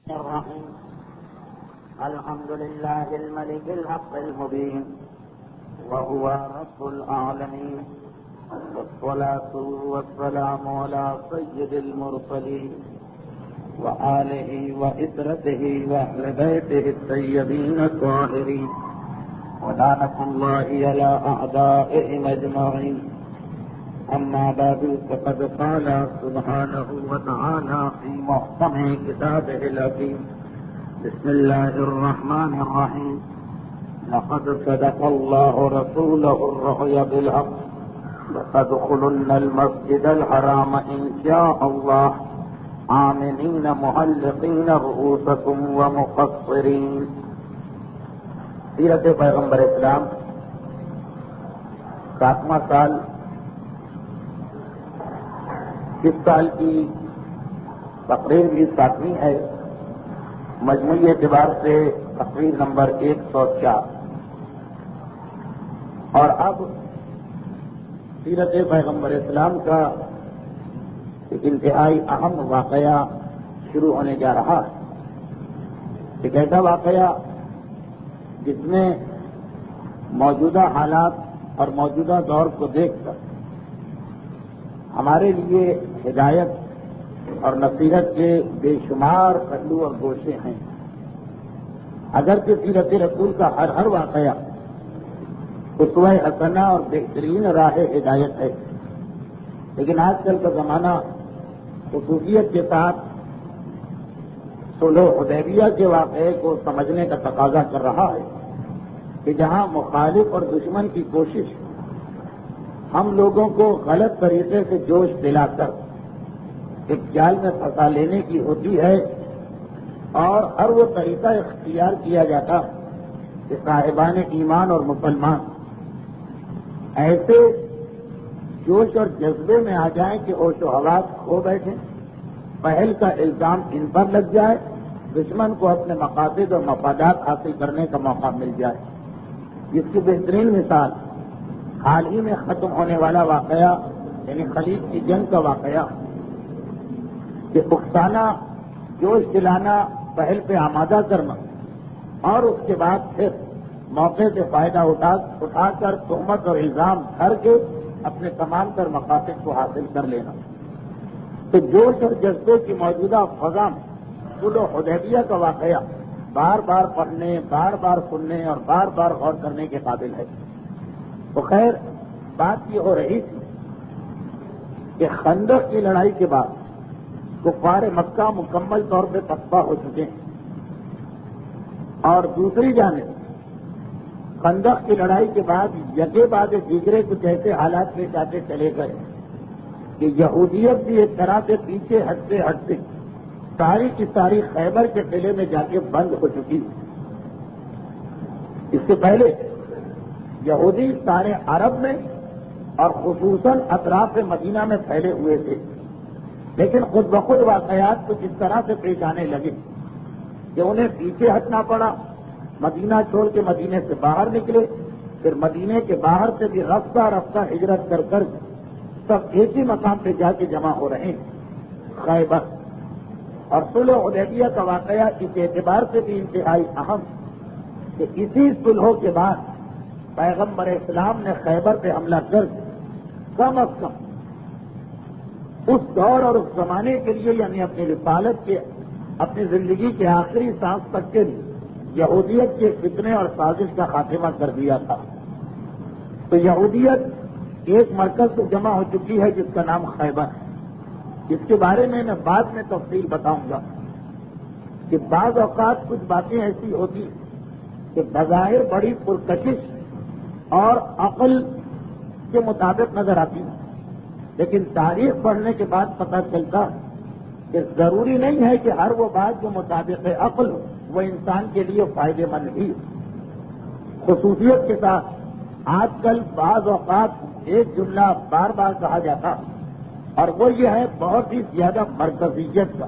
الرحيم. الحمد لله الملك الحق المبين وهو رب العالمين، والصلاة والسلام على سيد المرسلين وآله وإسرته وأهل بيته الطيبين الطاهرين، ولعنة الله على أعدائهم أجمعين. أما بعد، فقد قال سبحانه وتعالى في محكم كتابه الحكيم: بسم الله الرحمن الرحيم. لقد صدق الله رسوله الرؤيا بالحق لتدخلن المسجد الحرام إن شاء الله آمنين محلقين رؤوسكم ومقصرين. سیرت پیغمبر اسلام 7واں سال. اس سال کی تقریر بھی 7ویں ہے. مجموعی اعتبار سے تقریر نمبر 104. اور اب سیرت پیغمبر اسلام کا ایک انتہائی اہم واقعہ شروع ہونے جا رہا ہے. ایک ایسا واقعہ جس میں موجودہ حالات اور موجودہ دور کو دیکھ کر ہمارے لیے ہدایت اور نصیحت کے بے شمار پہلو اور گوشے ہیں. اگرچہ سیرت رسول کا ہر واقعہ اسوہ حسنہ اور بہترین راہ ہدایت ہے، لیکن آج کل کا زمانہ خصوصیت کے ساتھ صلح حدیبیہ کے واقعے کو سمجھنے کا تقاضا کر رہا ہے کہ جہاں مخالف اور دشمن کی کوشش ہم لوگوں کو غلط طریقے سے جوش دلا کر ایک جال میں پھنسا لینے کی ہوتی ہے، اور ہر وہ طریقہ اختیار کیا جاتا کہ صاحبان ایمان اور مسلمان ایسے جوش اور جذبے میں آ جائیں کہ ہوش و حواس کھو بیٹھیں، پہل کا الزام ان پر لگ جائے، دشمن کو اپنے مقاصد اور مفادات حاصل کرنے کا موقع مل جائے. جس کی بہترین مثال حال ہی میں ختم ہونے والا واقعہ یعنی خلیج کی جنگ کا واقعہ کہ اکسانا، جوش دلانا، پہل پہ آمادہ کرنا، اور اس کے بعد پھر موقع سے فائدہ اٹھا کر تہمت اور الزام بھر کے اپنے تمام تر مقاصد کو حاصل کر لینا. تو جوش اور جذبے کی موجودہ فضا میں صلح حدیبیہ کا واقعہ بار بار پڑھنے، بار بار سننے اور بار بار غور کرنے کے قابل ہے. تو خیر، بات یہ ہو رہی تھی کہ خندق کی لڑائی کے بعد کفار مکہ مکمل طور پہ تباہ ہو چکے ہیں، اور دوسری جانب خندق کی لڑائی کے بعد یکے بعد دیگرے کچھ ایسے حالات پیش آتے چلے گئے کہ یہودیت بھی ایک طرح سے پیچھے ہٹتے ہٹتے ساری کی ساری خیبر کے قلعے میں جا کے بند ہو چکی. اس سے پہلے یہودی سارے عرب میں اور خصوصاً اطراف مدینہ میں پھیلے ہوئے تھے، لیکن خود بخود واقعات کچھ اس طرح سے پیش آنے لگے کہ انہیں پیچھے ہٹنا پڑا. مدینہ چھوڑ کے مدینے سے باہر نکلے، پھر مدینے کے باہر سے بھی رفتہ رفتہ ہجرت کر کر سب ایک ہی مقام پہ جا کے جمع ہو رہے ہیں، خیبر. اور صلح حدیبیہ کا واقعہ اس اعتبار سے بھی انتہائی اہم کہ اسی صلح کے بعد پیغمبر اسلام نے خیبر پہ حملہ کر کم از کم اس دور اور اس زمانے کے لیے یعنی اپنی رسالت کے اپنی زندگی کے آخری سانس تک کے لیے یہودیت کے فتنے اور سازش کا خاتمہ کر دیا تھا. تو یہودیت ایک مرکز سے جمع ہو چکی ہے جس کا نام خیبر ہے. اس کے بارے میں بعد میں تفصیل بتاؤں گا کہ بعض اوقات کچھ باتیں ایسی ہوتی کہ بظاہر بڑی پرکشش اور عقل کے مطابق نظر آتی ہیں، لیکن تاریخ پڑھنے کے بعد پتہ چلتا کہ ضروری نہیں ہے کہ ہر وہ بات جو مطابق عقل ہو وہ انسان کے لیے فائدے مند ہی. خصوصیت کے ساتھ آج کل بعض اوقات ایک جملہ بار بار کہا جاتا اور وہ یہ ہے بہت ہی زیادہ مرکزیت کا.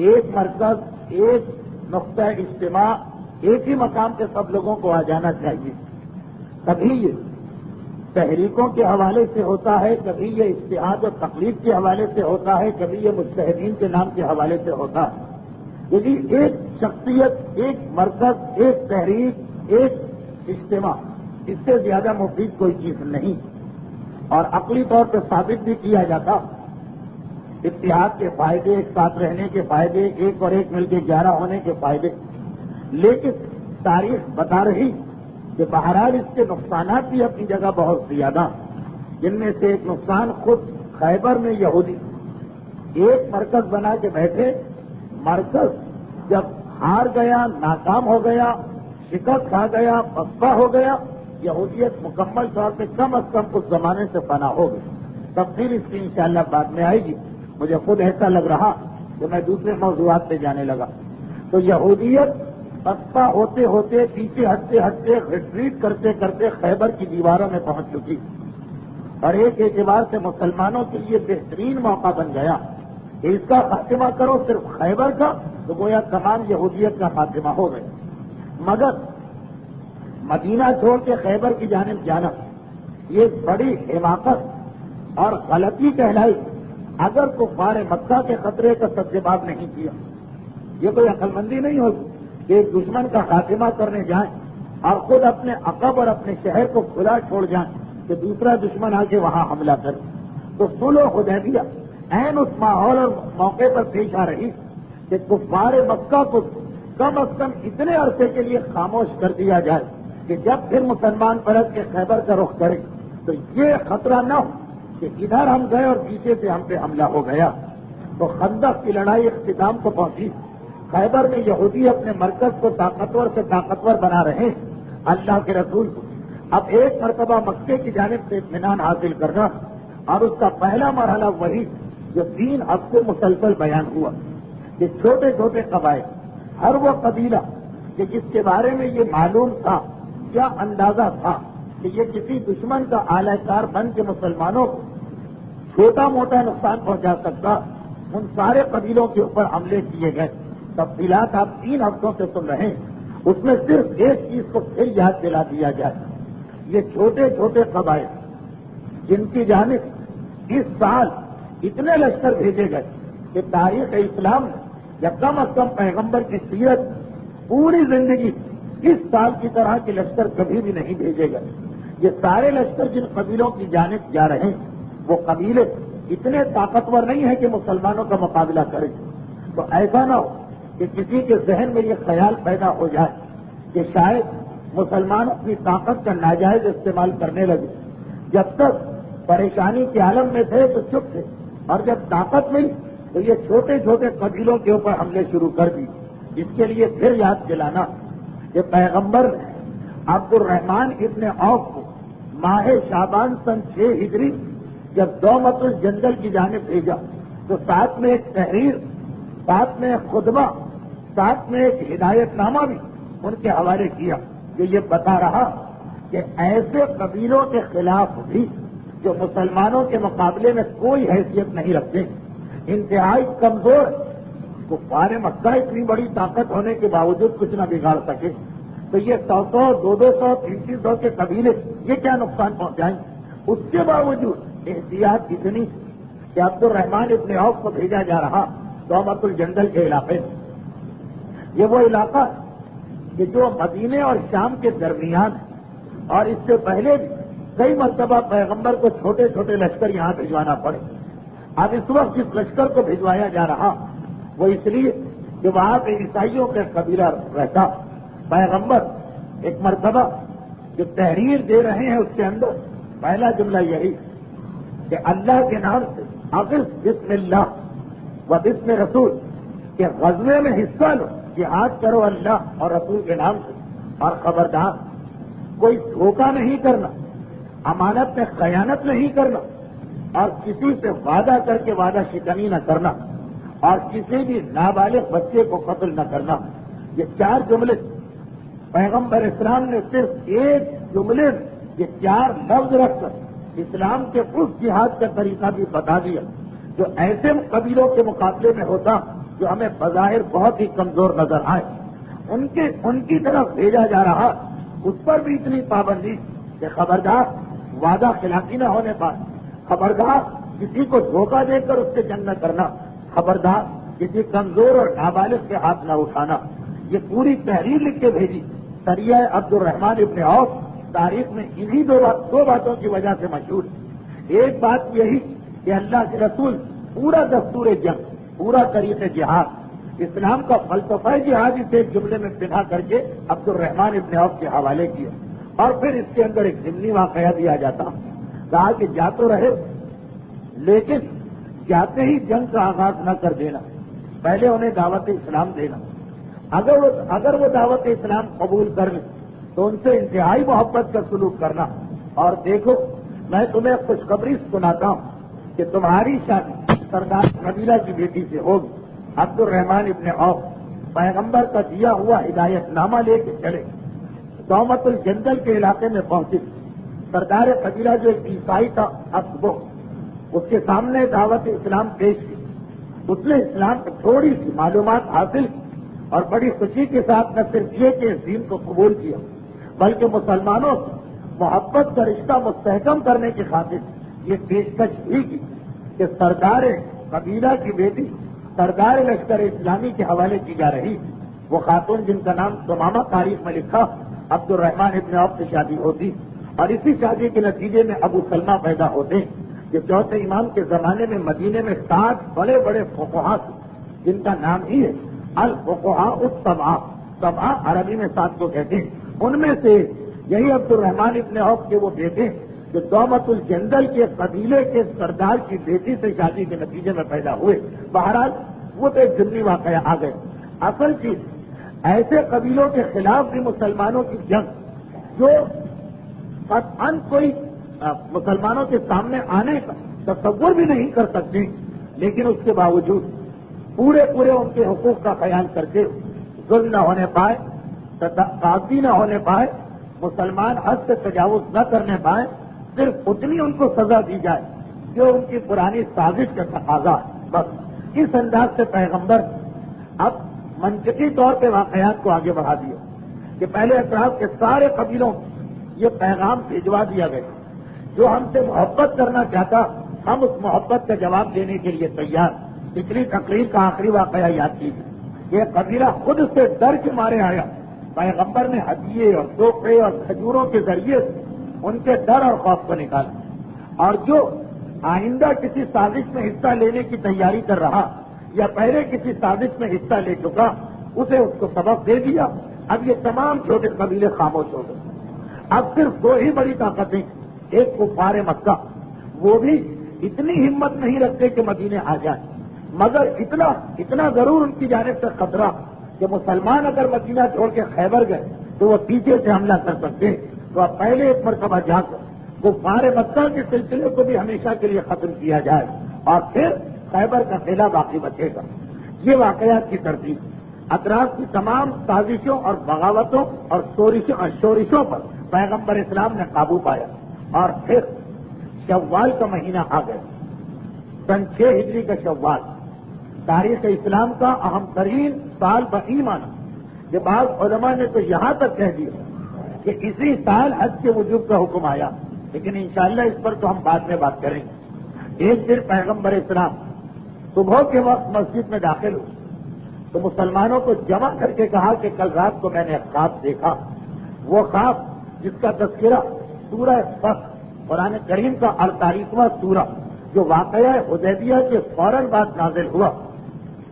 ایک مرکز، ایک نقطہ اجتماع، ایک ہی مقام پہ سب لوگوں کو آ جانا چاہیے. کبھی یہ تحریکوں کے حوالے سے ہوتا ہے، کبھی یہ اجتہاد و تقلید کے حوالے سے ہوتا ہے، کبھی یہ مجتہدین کے نام کے حوالے سے ہوتا ہے. یعنی ایک شخصیت، ایک مرکز، ایک تحریک، ایک اجتماع، اس سے زیادہ مفید کوئی چیز نہیں، اور عقلی طور پہ ثابت بھی کیا جاتا۔ اتحاد کے فائدے، ایک ساتھ رہنے کے فائدے، ایک اور ایک مل کے 11 ہونے کے فائدے، لیکن تاریخ بتا رہی کہ بہرحال اس کے نقصانات بھی اپنی جگہ بہت زیادہ، جن میں سے ایک نقصان خود خیبر میں یہودی ایک مرکز بنا کے بیٹھے، مرکز جب ہار گیا، ناکام ہو گیا، شکست کھا گیا، پسپا ہو گیا، یہودیت مکمل طور پہ کم از کم اس زمانے سے فنا ہو گئی۔ تفصیل اس کی انشاءاللہ بعد میں آئے گی۔ مجھے خود ایسا لگ رہا کہ میں دوسرے موضوعات پہ جانے لگا۔ تو یہودیت پسپا ہوتے ہوتے، پیچھے ہٹتے ہٹتے، ریٹریٹ کرتے کرتے خیبر کی دیواروں میں پہنچ چکی، اور ایک اعتبار سے مسلمانوں کے لیے بہترین موقع بن گیا کہ اس کا خاتمہ کرو، صرف خیبر کا، تو گویا تمام یہودیت کا خاتمہ ہو گیا۔ مگر مدینہ چھوڑ کے خیبر کی جانب جانا یہ بڑی حماقت اور غلطی کہلائی اگر کفار مکہ کے خطرے کا سدجواب نہیں کیا۔ یہ کوئی عقل مندی نہیں ہوگی کہ ایک دشمن کا خاتمہ کرنے جائیں اور خود اپنے عقب اور اپنے شہر کو کھلا چھوڑ جائیں کہ دوسرا دشمن آ کے وہاں حملہ کرے۔ تو صلح حدیبیہ عین اس ماحول اور موقع پر پیش آ رہی کہ کفار مکہ کو کم از کم اتنے عرصے کے لیے خاموش کر دیا جائے کہ جب پھر مسلمان پلٹ کے خیبر کا رخ کرے تو یہ خطرہ نہ ہو کہ ادھر ہم گئے اور پیچھے سے ہم پہ حملہ ہو گیا۔ تو خندق کی لڑائی اختتام کو پہنچی۔ خیبر میں یہودی اپنے مرکز کو طاقتور سے طاقتور بنا رہے ہیں، اللہ کے رسول کو اب ایک مرتبہ مکے کی جانب سے اطمینان حاصل کرنا، اور اس کا پہلا مرحلہ وہی جو 3 ہفتے مسلسل بیان ہوا کہ چھوٹے چھوٹے قبائل، ہر وہ قبیلہ کہ جس کے بارے میں یہ معلوم تھا، کیا اندازہ تھا کہ یہ کسی دشمن کا اعلی کار بن کے مسلمانوں کو چھوٹا موٹا نقصان پہنچا سکتا، ان سارے قبیلوں کے اوپر حملے کیے گئے۔ تفصیلات آپ 3 ہفتوں سے سن رہے ہیں، اس میں صرف ایک چیز کو پھر یاد دلا دیا جائے، یہ چھوٹے چھوٹے قبائل جن کی جانب اس سال اتنے لشکر بھیجے گئے کہ تاریخ اسلام یا کم از کم پیغمبر کی سیرت پوری زندگی اس سال کی طرح کے لشکر کبھی بھی نہیں بھیجے گئے۔ یہ سارے لشکر جن قبیلوں کی جانب جا رہے ہیں وہ قبیلے اتنے طاقتور نہیں ہیں کہ مسلمانوں کا مقابلہ کریں۔ تو ایسا نہ ہو کہ کسی کے ذہن میں یہ خیال پیدا ہو جائے کہ شاید مسلمان اپنی طاقت کا ناجائز استعمال کرنے لگے۔ جب تک پریشانی کے عالم میں تھے تو چپ تھے، اور جب طاقت ملی تو یہ چھوٹے چھوٹے قبیلوں کے اوپر حملے شروع کر دی۔ اس کے لیے پھر یاد دلانا کہ پیغمبر نے عبد الرحمن ابن عوف کو ماہ شعبان سن 6 ہجری جب دومت الجندل کی جانب بھیجا تو ساتھ میں ایک تحریر، ساتھ میں ایک خطبہ، ساتھ میں ایک ہدایت نامہ بھی ان کے حوالے کیا، جو یہ بتا رہا کہ ایسے قبیلوں کے خلاف بھی جو مسلمانوں کے مقابلے میں کوئی حیثیت نہیں رکھتے، انتہائی کمزور، کفار مکہ اتنی بڑی طاقت ہونے کے باوجود کچھ نہ بگاڑ سکے، تو یہ 100 200 300 کے قبیلے یہ کیا نقصان پہنچائیں؟ اس کے باوجود احتیاط اتنی کہ عبد الرحمن ابن عوف کو بھیجا جا رہا دومت الجندل کے علاقے میں۔ یہ وہ علاقہ کہ جو مدینے اور شام کے درمیان ہے، اور اس سے پہلے بھی کئی مرتبہ پیغمبر کو چھوٹے چھوٹے لشکر یہاں بھجوانا پڑے۔ اب اس وقت جس لشکر کو بھجوایا جا رہا وہ اس لیے کہ وہاں پہ عیسائیوں کا قبیلہ رہتا۔ پیغمبر ایک مرتبہ جو تحریر دے رہے ہیں اس کے اندر پہلا جملہ یہی کہ اللہ کے نام سے اغث بسم اللہ و بسم رسول، کہ غزوے میں حصہ لو، جہاد کرو اللہ اور رسول کے نام سے، اور خبردار کوئی دھوکہ نہیں کرنا، امانت میں خیانت نہیں کرنا، اور کسی سے وعدہ کر کے وعدہ شکنی نہ کرنا، اور کسی بھی نابالغ بچے کو قتل نہ کرنا۔ یہ 4 جملے پیغمبر اسلام نے صرف ایک جملے میں یہ 4 لفظ رکھ کر اسلام کے اس جہاد کا طریقہ بھی بتا دیا جو ایسے قبیلوں کے مقابلے میں ہوتا جو ہمیں بظاہر بہت ہی کمزور نظر آئے۔ ان کی طرف بھیجا جا رہا، اس پر بھی اتنی پابندی کہ خبردار وعدہ خلافی نہ ہونے پر، خبردار کسی کو دھوکہ دے کر اس سے جنگ نہ کرنا، خبردار کسی کمزور اور نابالغ کے ہاتھ نہ اٹھانا. یہ پوری تحریر لکھ کے بھیجی. سریہ عبد الرحمن ابن عوف تاریخ میں انہی دو باتوں کی وجہ سے مشہور. ایک بات یہی کہ اللہ کے رسول پورا دستور جنگ، پورا طریق جہاد، اسلام کا فلسفہ جہاد اسے ایک جملے میں پنہا کر کے عبد الرحمن ابن عوف کے حوالے کیا. اور پھر اس کے اندر ایک ضمنی واقعہ دیا جاتا. کہا کہ جا تو رہے لیکن جاتے ہی جنگ کا آغاز نہ کر دینا، پہلے انہیں دعوت اسلام دینا. اگر وہ دعوت اسلام قبول کر لیں تو ان سے انتہائی محبت کا سلوک کرنا. اور دیکھو میں تمہیں خوشخبری سناتا ہوں کہ تمہاری شادی سردار قبیلہ کی بیٹی سے ہوگی. عبد الرحمن ابن عوف پیغمبر کا دیا ہوا ہدایت نامہ لے کے چلے. دومت الجندل کے علاقے میں پہنچے. سردار قبیلہ جو ایک عیسائی تھا اسبو، اس کے سامنے دعوت اسلام پیش کی. اس نے اسلام کی تھوڑی سی معلومات حاصل کی اور بڑی خوشی کے ساتھ نہ صرف یہ کہ اس دین کو قبول کیا بلکہ مسلمانوں سے محبت کا رشتہ مستحکم کرنے کی خاطر یہ پیشکش بھی کی کہ سردار قبیلہ کی بیٹی سردار لشکر اسلامی کے حوالے کی جا رہی. وہ خاتون جن کا نام تمامہ تاریخ میں لکھا عبد الرحمن ابن عوف سے شادی ہوتی اور اسی شادی کے نتیجے میں ابو سلمہ پیدا ہوتے. کہ چوتھے امام کے زمانے میں مدینے میں 7 بڑے بڑے فقہا جن کا نام ہی ہے الفقہاء السبعہ. سبعہ عربی میں 7 کو کہتے ہیں. ان میں سے یہی عبد الرحمن ابن عوف کے وہ بیٹے جو دومت الجندل کے قبیلے کے سردار کی بیٹی سے شادی کے نتیجے میں پیدا ہوئے. بہرحال وہ تو ایک ضمنی واقعہ آ گئے. اصل چیز ایسے قبیلوں کے خلاف بھی مسلمانوں کی جنگ جو قطعاً کوئی مسلمانوں کے سامنے آنے کا تصور بھی نہیں کر سکتے، لیکن اس کے باوجود پورے ان کے حقوق کا خیال کرتے ظلم نہ ہونے پائے، تعدی نہ ہونے پائے، مسلمان حد سے تجاوز نہ کرنے پائے، صرف اتنی ان کو سزا دی جائے جو ان کی پرانی سازش کا تقاضا ہے. بس اس انداز سے پیغمبر اب منطقی طور پہ واقعات کو آگے بڑھا دیا کہ پہلے اطراف کے سارے قبیلوں یہ پیغام بھجوا دیا گیا. جو ہم سے محبت کرنا چاہتا ہم اس محبت کا جواب دینے کے لیے تیار. پچھلی تقریر کا آخری واقعہ یاد کیجیے. یہ قبیلہ خود سے ڈر کے مارے آیا. پیغمبر نے ہدیے اور تحفے اور کھجوروں کے ذریعے ان کے ڈر اور خوف کو نکالا. اور جو آئندہ کسی سازش میں حصہ لینے کی تیاری کر رہا یا پہلے کسی سازش میں حصہ لے چکا اسے اس کو سبق دے دیا. اب یہ تمام چھوٹے قبیلے خاموش ہو گئے. اب صرف 2 ہی بڑی طاقتیں، ایک کفار مکہ، وہ بھی اتنی ہمت نہیں رکھتے کہ مدینے آ جائیں، مگر اتنا ضرور ان کی جانب سے خطرہ کہ مسلمان اگر مدینہ چھوڑ کے خیبر گئے تو وہ پیچھے سے حملہ کر سکتے ہیں. تو اب پہلے ایک مرتبہ جا کر کفار مکہ کے سلسلے کو بھی ہمیشہ کے لیے ختم کیا جائے اور پھر خیبر کا قلعہ باقی بچے گا. یہ واقعات کی ترتیب اطراف کی تمام سازشوں اور بغاوتوں اور شورشوں پر پیغمبر اسلام نے قابو پایا. اور پھر شوال کا مہینہ آ گیا. سن 6 ہجری کا شوال تاریخ اسلام کا اہم ترین سال بقی مانا. کہ بعض علماء نے تو یہاں تک کہہ دیا کہ اسی سال حج کے وجوب کا حکم آیا، لیکن انشاءاللہ اس پر تو ہم بعد میں بات کریں گے. ایک دن پیغمبر اسلام صبح کے وقت مسجد میں داخل ہوئے تو مسلمانوں کو جمع کر کے کہا کہ کل رات کو میں نے ایک خواب دیکھا. وہ خواب جس کا تذکرہ سورہ فتح قرآن کریم کا 48واں سورہ جو واقعہ حدیبیہ کے فوراً بعد نازل ہوا،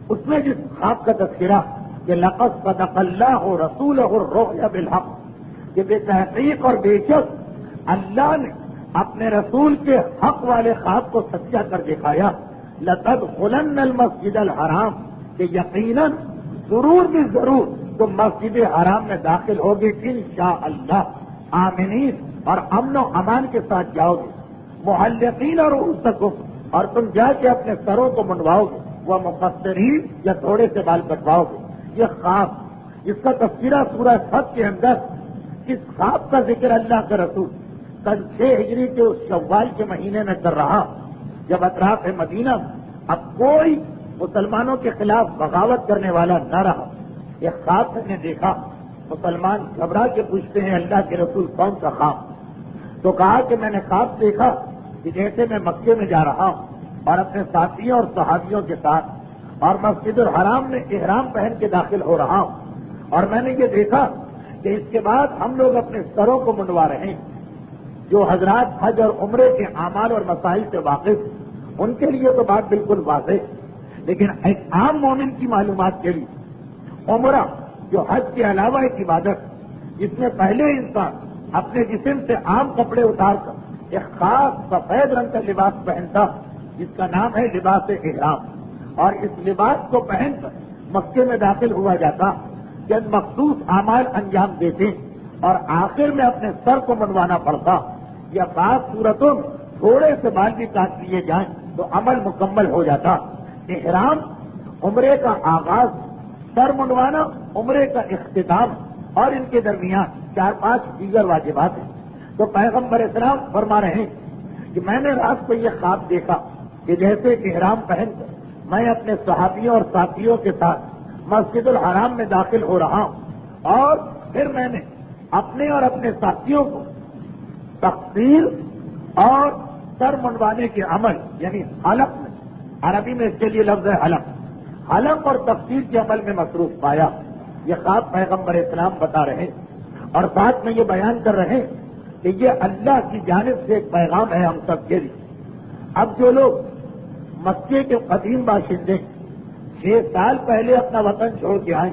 اس میں جس خواب کا تذکرہ کہ لقد صدق اللہ رسولہ الرؤیا بالحق، کہ بے تحقیق اور بے شک اللہ نے اپنے رسول کے حق والے خواب کو سچا کر دکھایا. لتدخلن المسجد الحرام، کہ یقیناً ضرور بھی ضرور تم مسجد حرام میں داخل ہوگے انشاءاللہ آمنین، اور امن و امان کے ساتھ جاؤ گے. محلقین اور رؤوسکم، اور تم جا کے اپنے سروں کو منڈواؤ گے. وہ مقصرین، یا تھوڑے سے بال کٹواؤ گے. یہ خواب جس کا تذکرہ سورہ فتح کے اندر اس خواب کا ذکر اللہ کا رسول سن 6 ہجری کے اس شوال کے مہینے میں کر رہا جب اطراف مدینہ اب کوئی مسلمانوں کے خلاف بغاوت کرنے والا نہ رہا. یہ خواب نے دیکھا. مسلمان گھبرا کے پوچھتے ہیں اللہ کے رسول کون سا خواب؟ تو کہا کہ میں نے خواب دیکھا کہ جیسے میں مکے میں جا رہا ہوں اور اپنے ساتھیوں اور صحابیوں کے ساتھ اور مسجد الحرام میں احرام پہن کے داخل ہو رہا ہوں، اور میں نے یہ دیکھا کہ اس کے بعد ہم لوگ اپنے سروں کو منڈوا رہے ہیں۔ جو حضرات حج اور عمرے کے اعمال اور مسائل سے واقف، ان کے لیے تو بات بالکل واضح، لیکن ایک عام مومن کی معلومات کے لیے عمرہ جو حج کے علاوہ ایک عبادت، جس میں پہلے انسان اپنے جسم سے عام کپڑے اتار کر ایک خاص سفید رنگ کا لباس پہنتا جس کا نام ہے لباس احرام، اور اس لباس کو پہن کر مکے میں داخل ہوا جاتا، جب مخصوص اعمال انجام دیتے اور آخر میں اپنے سر کو منڈوانا پڑتا، یا بعض صورتوں میں تھوڑے سے بال بھی کاٹ لیے جائیں تو عمل مکمل ہو جاتا۔ احرام عمرے کا آغاز، سر منڈوانا عمرے کا اختتام، اور ان کے درمیان 4-5 دیگر واجبات ہیں۔ تو پیغمبر اسلام فرما رہے ہیں کہ میں نے رات کو یہ خواب دیکھا کہ جیسے احرام پہن کر میں اپنے صحابیوں اور ساتھیوں کے ساتھ مسجد الحرام میں داخل ہو رہا ہوں، اور پھر میں نے اپنے اور اپنے ساتھیوں کو تقصیر اور سر منڈوانے کے عمل یعنی حلق میں، عربی میں اس کے لیے لفظ ہے حلق اور تقصیر کے عمل میں مصروف پایا۔ یہ خواب پیغمبر اسلام بتا رہے اور ساتھ میں یہ بیان کر رہے کہ یہ اللہ کی جانب سے ایک پیغام ہے ہم سب کے لیے۔ اب جو لوگ مکے کے قدیم باشندے 6 سال پہلے اپنا وطن چھوڑ کے آئے،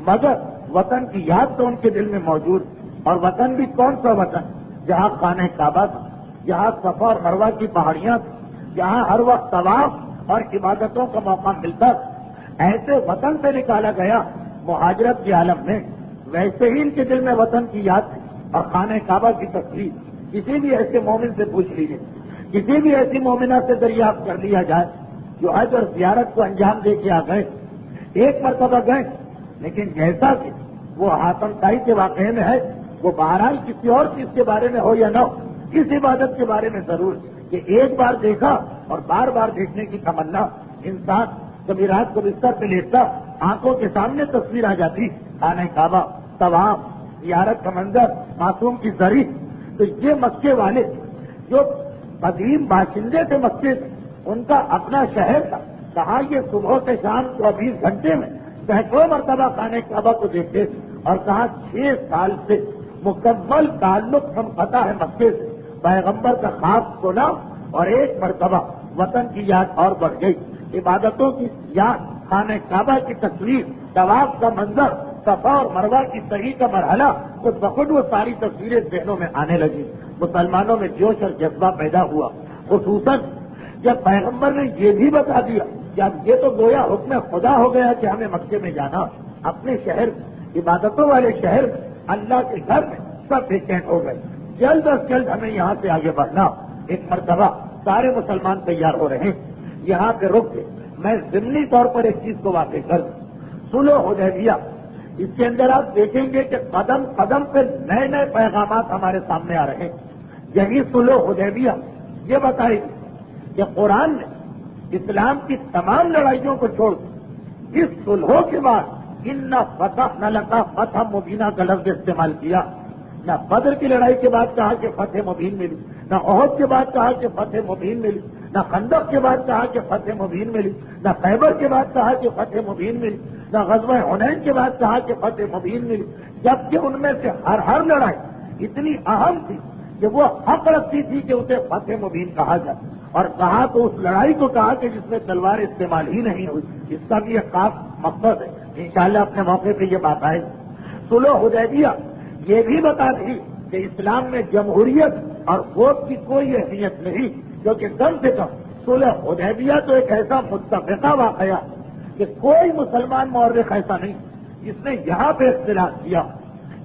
مگر وطن کی یاد تو ان کے دل میں موجود، اور وطن بھی کون سا وطن؟ جہاں خانہ کعبہ تھا، جہاں صفا اور مروہ کی پہاڑیاں تھیں، جہاں ہر وقت طواف اور عبادتوں کا موقع ملتا تھا، ایسے وطن سے نکالا گیا مہاجرت کے عالم میں۔ ویسے ہی ان کے دل میں وطن کی یاد تھی اور خانہ کعبہ کی تصویر۔ کسی بھی ایسے مومن سے پوچھ لیجیے، کسی بھی ایسی مومنہ سے دریافت کر لیا جائے جو حج اور زیارت کو انجام دے کے آ گئے، ایک مرتبہ گئے، لیکن جیسا کہ وہ حاتم طائی کے واقعے میں ہے، وہ بہرحال کسی اور چیز کے بارے میں ہو یا نہ ہو، اس عبادت کے بارے میں ضرور کہ ایک بار دیکھا اور بار بار دیکھنے کی تمنا۔ انسان کبھی رات کو بستر پہ لیٹتا، آنکھوں کے سامنے تصویر آ جاتی، خانہ کعبہ، طواف، زیارت کا منظر، معصوم کی زری۔ تو یہ مکے والے جو قدیم باشندے تھے مکے سے، ان کا اپنا شہر تھا، کہا یہ صبح سے شام 24 گھنٹے میں سینکڑوں مرتبہ خانہ کعبہ کو دیکھتے تھے، اور کہا 6 سال سے مکمل تعلق منقطع ہے مکے سے۔ پیغمبر کا خواب سنا اور ایک مرتبہ وطن کی یاد اور بڑھ گئی، عبادتوں کی یاد، خانہ کعبہ کی تصویر، طواف کا منظر، صفا اور مروہ کی صحیح کا مرحلہ، خود بخود وہ ساری تصویریں ذہنوں میں آنے لگی۔ مسلمانوں میں جوش اور جذبہ پیدا ہوا، خصوصاً جب پیغمبر نے یہ بھی بتا دیا کہ اب یہ تو گویا حکم خدا ہو گیا کہ ہمیں مکے میں جانا، اپنے شہر، عبادتوں والے شہر، اللہ کے گھر میں سب بے چین ہو گئے، جلد از جلد ہمیں یہاں سے آگے بڑھنا۔ ایک مرتبہ سارے مسلمان تیار ہو رہے ہیں، یہاں پہ رک کے میں ضمنی طور پر ایک چیز کو واضح کر دوں، صلح حدیبیہ، اس کے اندر آپ دیکھیں گے کہ قدم قدم پہ نئے نئے پیغامات ہمارے سامنے آ رہے ہیں۔ یہی صلح حدیبیہ یہ بتائے گی کہ قرآن نے اسلام کی تمام لڑائیوں کو چھوڑ اس صلحوں کے بعد ان فتح نہ لگا فتح مبینہ کا لفظ استعمال کیا۔ نہ بدر کی لڑائی کے بعد کہا کہ فتح مبین ملی، نہ احد کے بعد کہا کہ فتح مبین ملی، نہ خندق کے بعد کہا کہ فتح مبین ملی، نہ خیبر کے بعد کہا کہ فتح مبین ملی، نہ غزوہ حنین کے بعد کہا کہ فتح مبین ملی، جبکہ ان میں سے ہر لڑائی اتنی اہم تھی کہ وہ حق رکھتی تھی کہ اسے فتح مبین کہا جائے، اور کہا تو اس لڑائی کو کہا کہ جس میں تلوار استعمال ہی نہیں ہوئی۔ اس کا بھی ایک خاص مقصد ہے، انشاءاللہ اپنے موقع پہ یہ بات آئے گی۔ صلح حدیبیہ یہ بھی بتا دی کہ اسلام میں جمہوریت اور ووٹ کی کوئی اہمیت نہیں، کیونکہ کم سے کم صلح حدیبیہ تو ایک ایسا متفقہ واقعہ کہ کوئی مسلمان مورخ ایسا نہیں جس نے یہاں پہ اختلاف کیا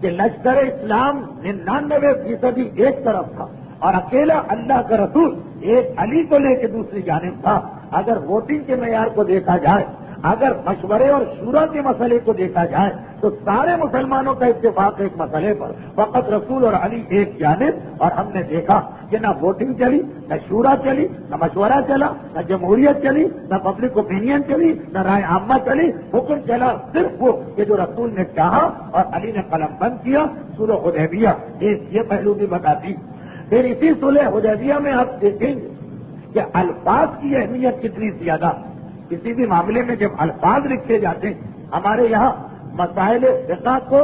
کہ لشکر اسلام 99% ایک طرف تھا اور اکیلا اللہ کا رسول ایک علی کو لے کے دوسری جانب تھا۔ اگر ووٹنگ کے معیار کو دیکھا جائے، اگر مشورے اور شورا کے مسئلے کو دیکھا جائے تو سارے مسلمانوں کا اتفاق ایک مسئلے پر، فقط رسول اور علی ایک جانب۔ اور ہم نے دیکھا کہ نہ ووٹنگ چلی، نہ شورا چلی، نہ مشورہ چلا، نہ جمہوریت چلی، نہ پبلک اوپینین چلی، نہ رائے عامہ چلی، حکم چلا صرف وہ کہ جو رسول نے چاہا اور علی نے قلم بند کیا۔ صلح حدیبیہ یہ پہلو بھی بتاتی۔ پھر اسی صلح حدیبیہ میں آپ دیکھیں گے کہ الفاظ کی اہمیت کتنی زیادہ، کسی بھی معاملے میں جب الفاظ لکھے جاتے ہیں ہمارے یہاں مسائل فقہ کو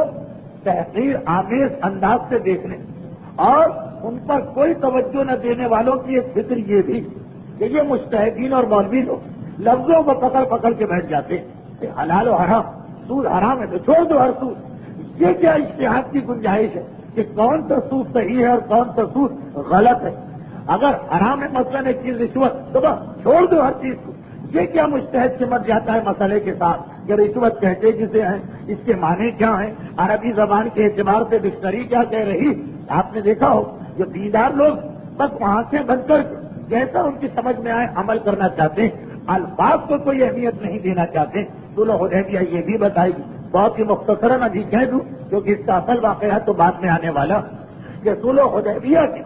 تحقیر آمیز انداز سے دیکھنے اور ان پر کوئی توجہ نہ دینے والوں کی ایک فکر یہ بھی کہ یہ مجتہدین اور مولوی لوگ لفظوں کو پکڑ پکڑ کے بیٹھ جاتے ہیں کہ حلال و حرام، سود حرام ہے تو چھوڑ دو ہر سود. یہ کیا اجتہاد کی گنجائش ہے کہ کون سا سود صحیح ہے اور کون سا سود غلط ہے؟ اگر حرام ہے مثلاً ایک چیز رشوت تو بس چھوڑ دو ہر چیز کو. یہ کیا مجتہد سمجھ جاتا ہے مسئلے کے ساتھ کہ رشوت کہتے جسے ہیں، اس کے معنی کیا ہیں، عربی زبان کے اعتبار سے ڈکشنری کیا کہہ رہی. آپ نے دیکھا ہو جو دیندار لوگ بس آنکھیں بند کر جیسا ان کی سمجھ میں آئے عمل کرنا چاہتے ہیں، الفاظ کو کوئی اہمیت نہیں دینا چاہتے. صلح حدیبیہ یہ بھی بتائے گی. بہت ہی مختصراً ابھی کہہ دوں کیونکہ اس کا اصل واقعہ تو بعد میں آنے والا کہ صلح حدیبیہ کی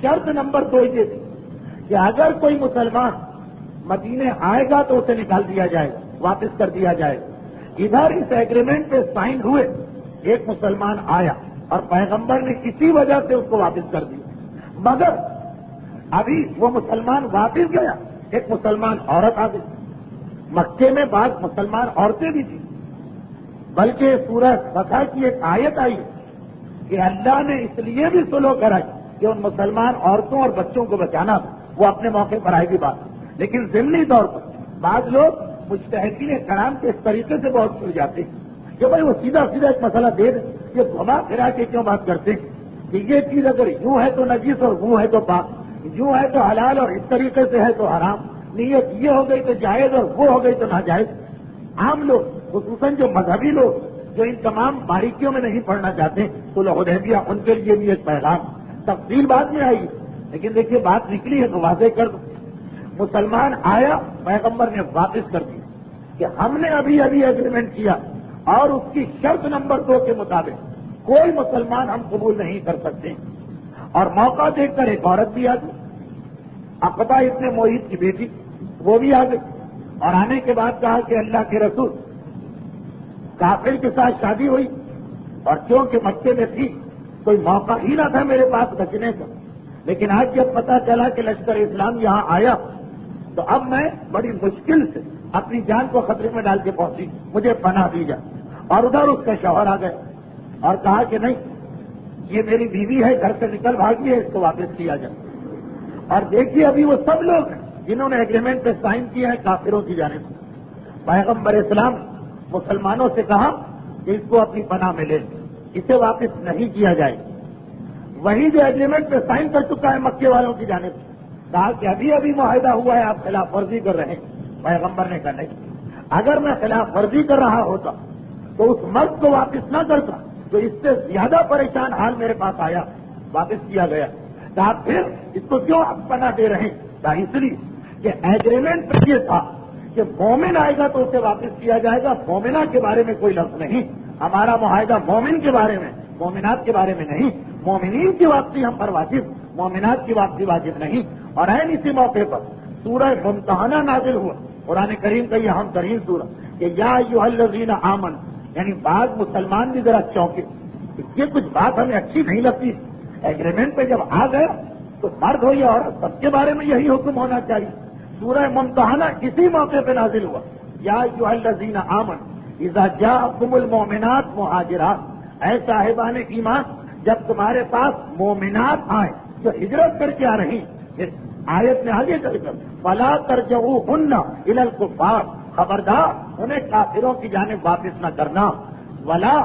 شرط نمبر 2 یہ تھی کہ اگر کوئی مسلمان مدینے آئے گا تو اسے نکال دیا جائے گا، واپس کر دیا جائے گا. ادھر اس ایگریمنٹ پہ سائن ہوئے، ایک مسلمان آیا اور پیغمبر نے کسی وجہ سے اس کو واپس کر دیا، مگر ابھی وہ مسلمان واپس گیا، ایک مسلمان عورت آ گئی. مکے میں بعض مسلمان عورتیں بھی تھیں، بلکہ سورہ فتح کی ایک آیت آئی کہ اللہ نے اس لیے بھی صلح کرائی کہ ان مسلمان عورتوں اور بچوں کو بچانا تھا. وہ اپنے موقع پر آئے گی بات، لیکن ضمنی طور پر بعض لوگ مجتہدین کرام کے اس طریقے سے بہت چھوٹ جاتے ہیں کہ بھائی وہ سیدھا سیدھا ایک مسئلہ دے دیں، یہ گھما پھرا کے کیوں بات کرتے ہیں کہ یہ چیز اگر یوں ہے تو نجیس اور وہ ہے تو پاک، یوں ہے تو حلال اور اس طریقے سے ہے تو حرام، نیت یہ ہو گئی تو جائز اور وہ ہو گئی تو ناجائز. عام لوگ خصوصاً جو مذہبی لوگ جو ان تمام باریکیوں میں نہیں پڑھنا چاہتے صلح حدیبیہ ان کے لیے بھی ایک پیغام. تفصیل بعد میں آئی لیکن دیکھیے بات نکلی ہے تو واضح کر دو. مسلمان آیا، پیغمبر نے واپس کر دیا کہ ہم نے ابھی ایگریمنٹ کیا اور اس کی شرط نمبر 2 کے مطابق کوئی مسلمان ہم قبول نہیں کر سکتے. اور موقع دیکھ کر ایک عورت بھی آ گئی، عقبہ ابن معیط کی بیٹی، وہ بھی آ گئی اور آنے کے بعد کہا کہ اللہ کے رسول کافر کے ساتھ شادی ہوئی اور کیونکہ مکے میں تھی کوئی موقع ہی نہ تھا میرے پاس بچنے کا، لیکن آج جب پتا چلا کہ لشکر اسلام یہاں آیا تو اب میں بڑی مشکل سے اپنی جان کو خطرے میں ڈال کے پہنچی، مجھے پناہ دی جائے. اور ادھر اس کا شوہر آ گئے اور کہا کہ نہیں یہ میری بیوی ہے، گھر سے نکل بھاگی ہے، اس کو واپس کیا جائے. اور دیکھیے ابھی وہ سب لوگ ہیں جنہوں نے ایگریمنٹ پہ سائن کیا ہے کافروں کی جانب سے. پیغمبر اسلام مسلمانوں سے کہا کہ اس کو اپنی پناہ میں لے، اسے واپس نہیں کیا جائے. وہی جو ایگریمنٹ پہ سائن کر چکا ہے مکے والوں کی جانب سے، کہا کہ ابھی معاہدہ ہوا ہے، آپ خلاف ورزی کر رہے ہیں. پیغمبر نے کہا نہیں، اگر میں خلاف ورزی کر رہا ہوتا تو اس مرد کو واپس نہ کرتا تو اس سے زیادہ پریشان حال میرے پاس آیا، واپس کیا گیا. کہا پھر اس کو کیوں آپ پناہ دے رہے ہیں؟ کہا اس لیے کہ ایگریمنٹ پہ یہ تھا کہ مومن آئے گا تو اسے واپس کیا جائے گا، مومنہ کے بارے میں کوئی لفظ نہیں. ہمارا معاہدہ مومن کے بارے میں، مومنات کے بارے میں نہیں. مومنین کی واپسی ہم پر واجب، مومنات کی واپسی واجب نہیں. اور عین اسی موقع پر سورہ ممتحنہ نازل ہوا، قرآن کریم کا یہ اہم ترین سورہ کہ یا ایھا الذین آمنوا، یعنی بعض مسلمان بھی ذرا چونکے. یہ کچھ بات ہمیں اچھی نہیں لگتی. ایگریمنٹ پہ جب آ گیا تو مرد ہو یا عورت سب کے بارے میں یہی حکم ہونا چاہیے. سورہ ممتحنہ اسی موقع پہ نازل ہوا، یا ایھا الذین آمنوا اذا جاءکم المؤمنات مہاجرات، اے صاحبان ایمان جب تمہارے پاس مومنات آئیں جو ہجرت کر کے آ رہی، پھر آیت میں آگے چل کر فلا ترجعوہن الی الکفار، خبردار انہیں کافروں کی جانب واپس نہ کرنا. ولا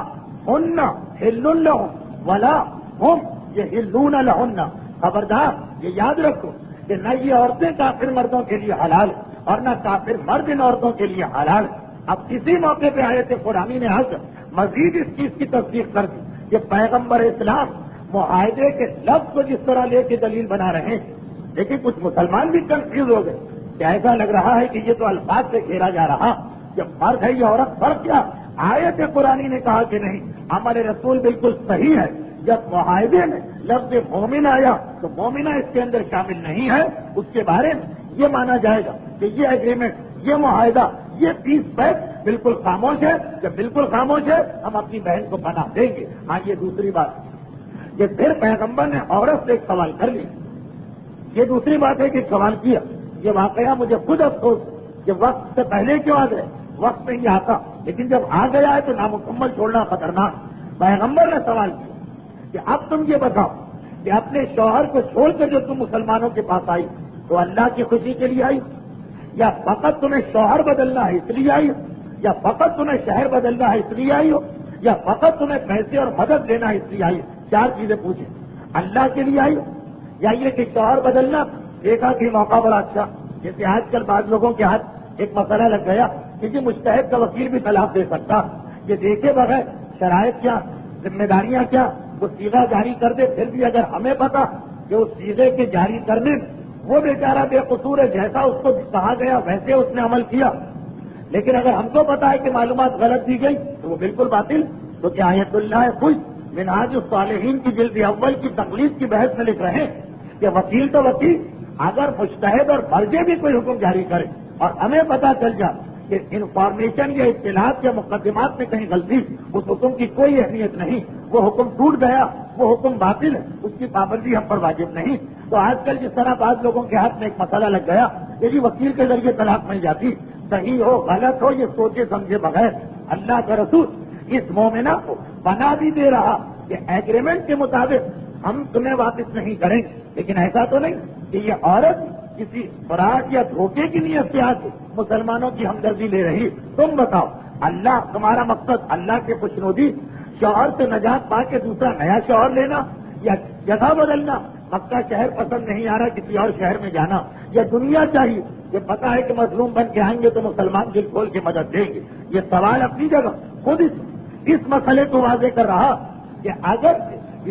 ہن حل لہم ولا ہم یحلون لہن، خبردار یہ یاد رکھو کہ نہ یہ عورتیں کافر مردوں کے لیے حلال اور نہ کافر مرد ان عورتوں کے لیے حلال. اب اسی موقع پہ آیت قرآنی نے آ کر مزید اس چیز کی تصدیق کر دی کہ پیغمبر اسلام معاہدے کے لفظ کو جس طرح لے کے دلیل بنا رہے ہیں. لیکن کچھ مسلمان بھی کنفیوز ہو گئے کہ ایسا لگ رہا ہے کہ یہ تو الفاظ سے گھیرا جا رہا، جب مرد ہے یہ عورت فرق کیا؟ آیت قرآنی نے کہا کہ نہیں، ہمارے رسول بالکل صحیح ہے. جب معاہدے میں لفظ مومن آیا تو مومنہ اس کے اندر شامل نہیں ہے. اس کے بارے میں یہ مانا جائے گا کہ یہ ایگریمنٹ، یہ معاہدہ، یہ پیس بیک بالکل خاموش ہے. جب بالکل خاموش ہے ہم اپنی بہن کو پناہ دیں گے. ہاں یہ دوسری بات کہ پھر پیغمبر نے عورت سے ایک سوال کر لیا. یہ دوسری بات ہے کہ سوال کیا، یہ واقعہ مجھے خود افسوس کہ وقت سے پہلے کیوں آ گئے؟ وقت نہیں آتا، لیکن جب آ گیا ہے تو نامکمل چھوڑنا خطرناک۔ پیغمبر نے سوال کیا کہ اب تم یہ بتاؤ کہ اپنے شوہر کو چھوڑ کر جو تم مسلمانوں کے پاس آئی تو اللہ کی خوشی کے لیے آئی، یا فقط تمہیں شوہر بدلنا ہے اس لیے آئی ہو، یا فقط تمہیں شہر بدلنا ہے اس لیے آئی ہو، یا فقط تمہیں پیسے اور مدد دینا ہے اس لیے آئی ہو؟ چار چیزیں پوچھیں، اللہ کے لیے آئی ہو، یا یہ کہ شوہر بدلنا دیکھا کہ موقع بڑا اچھا، جیسے آج کل بعض لوگوں کے ہاتھ ایک مسئلہ لگ گیا کسی مجتہد کا وکیل بھی طلاق دے سکتا، یہ دیکھے بغیر شرائط کیا، ذمہ داریاں کیا، وہ سیغہ جاری کر دے، پھر بھی اگر ہمیں پتا کہ اس سیغے کے جاری کرنے وہ بیچارہ بے قصور ہے، جیسا اس کو کہا گیا ویسے اس نے عمل کیا، لیکن اگر ہم کو پتا ہے کہ معلومات غلط دی گئی تو وہ بالکل باطل۔ تو کیا آیت اللہ خوش منہاج الصالحین کی جلد اول کی تقلید کی بحث میں لکھ رہے ہیں کہ وکیل تو وکیل، اگر مجتہد اور فرضی بھی کوئی حکم جاری کرے اور ہمیں پتا چل جائے کہ انفارمیشن یا اطلاعات یا مقدمات میں کہیں غلطی، اس حکم کی کوئی اہمیت نہیں، وہ حکم ٹوٹ گیا، وہ حکم باطل ہے، اس کی پابندی ہم پر واجب نہیں۔ تو آج کل جس طرح بعض لوگوں کے ہاتھ میں ایک مسئلہ لگ گیا کہ جی وکیل کے ذریعے طلاق مل جاتی، صحیح ہو غلط ہو یہ سوچے سمجھے بغیر اللہ کا رسول اس مومنہ کو بنا بھی دے رہا کہ ایگریمنٹ کے مطابق ہم تمہیں واپس نہیں کریں گے، لیکن ایسا تو نہیں کہ یہ عورت کسی فراڈ یا دھوکے کی نیت سے آج مسلمانوں کی ہمدردی لے رہی۔ تم بتاؤ اللہ تمہارا مقصد اللہ کے خوشنودی، شوہر سے نجات پا کے دوسرا نیا شوہر لینا، یا جگہ بدلنا، مکہ شہر پسند نہیں آ رہا کسی اور شہر میں جانا، یا دنیا چاہیے یہ پتا ہے کہ مظلوم بن کے آئیں گے تو مسلمان دل کھول کے مدد دیں گے؟ یہ سوال اپنی جگہ خود اس مسئلے کو واضح کر رہا کہ اگر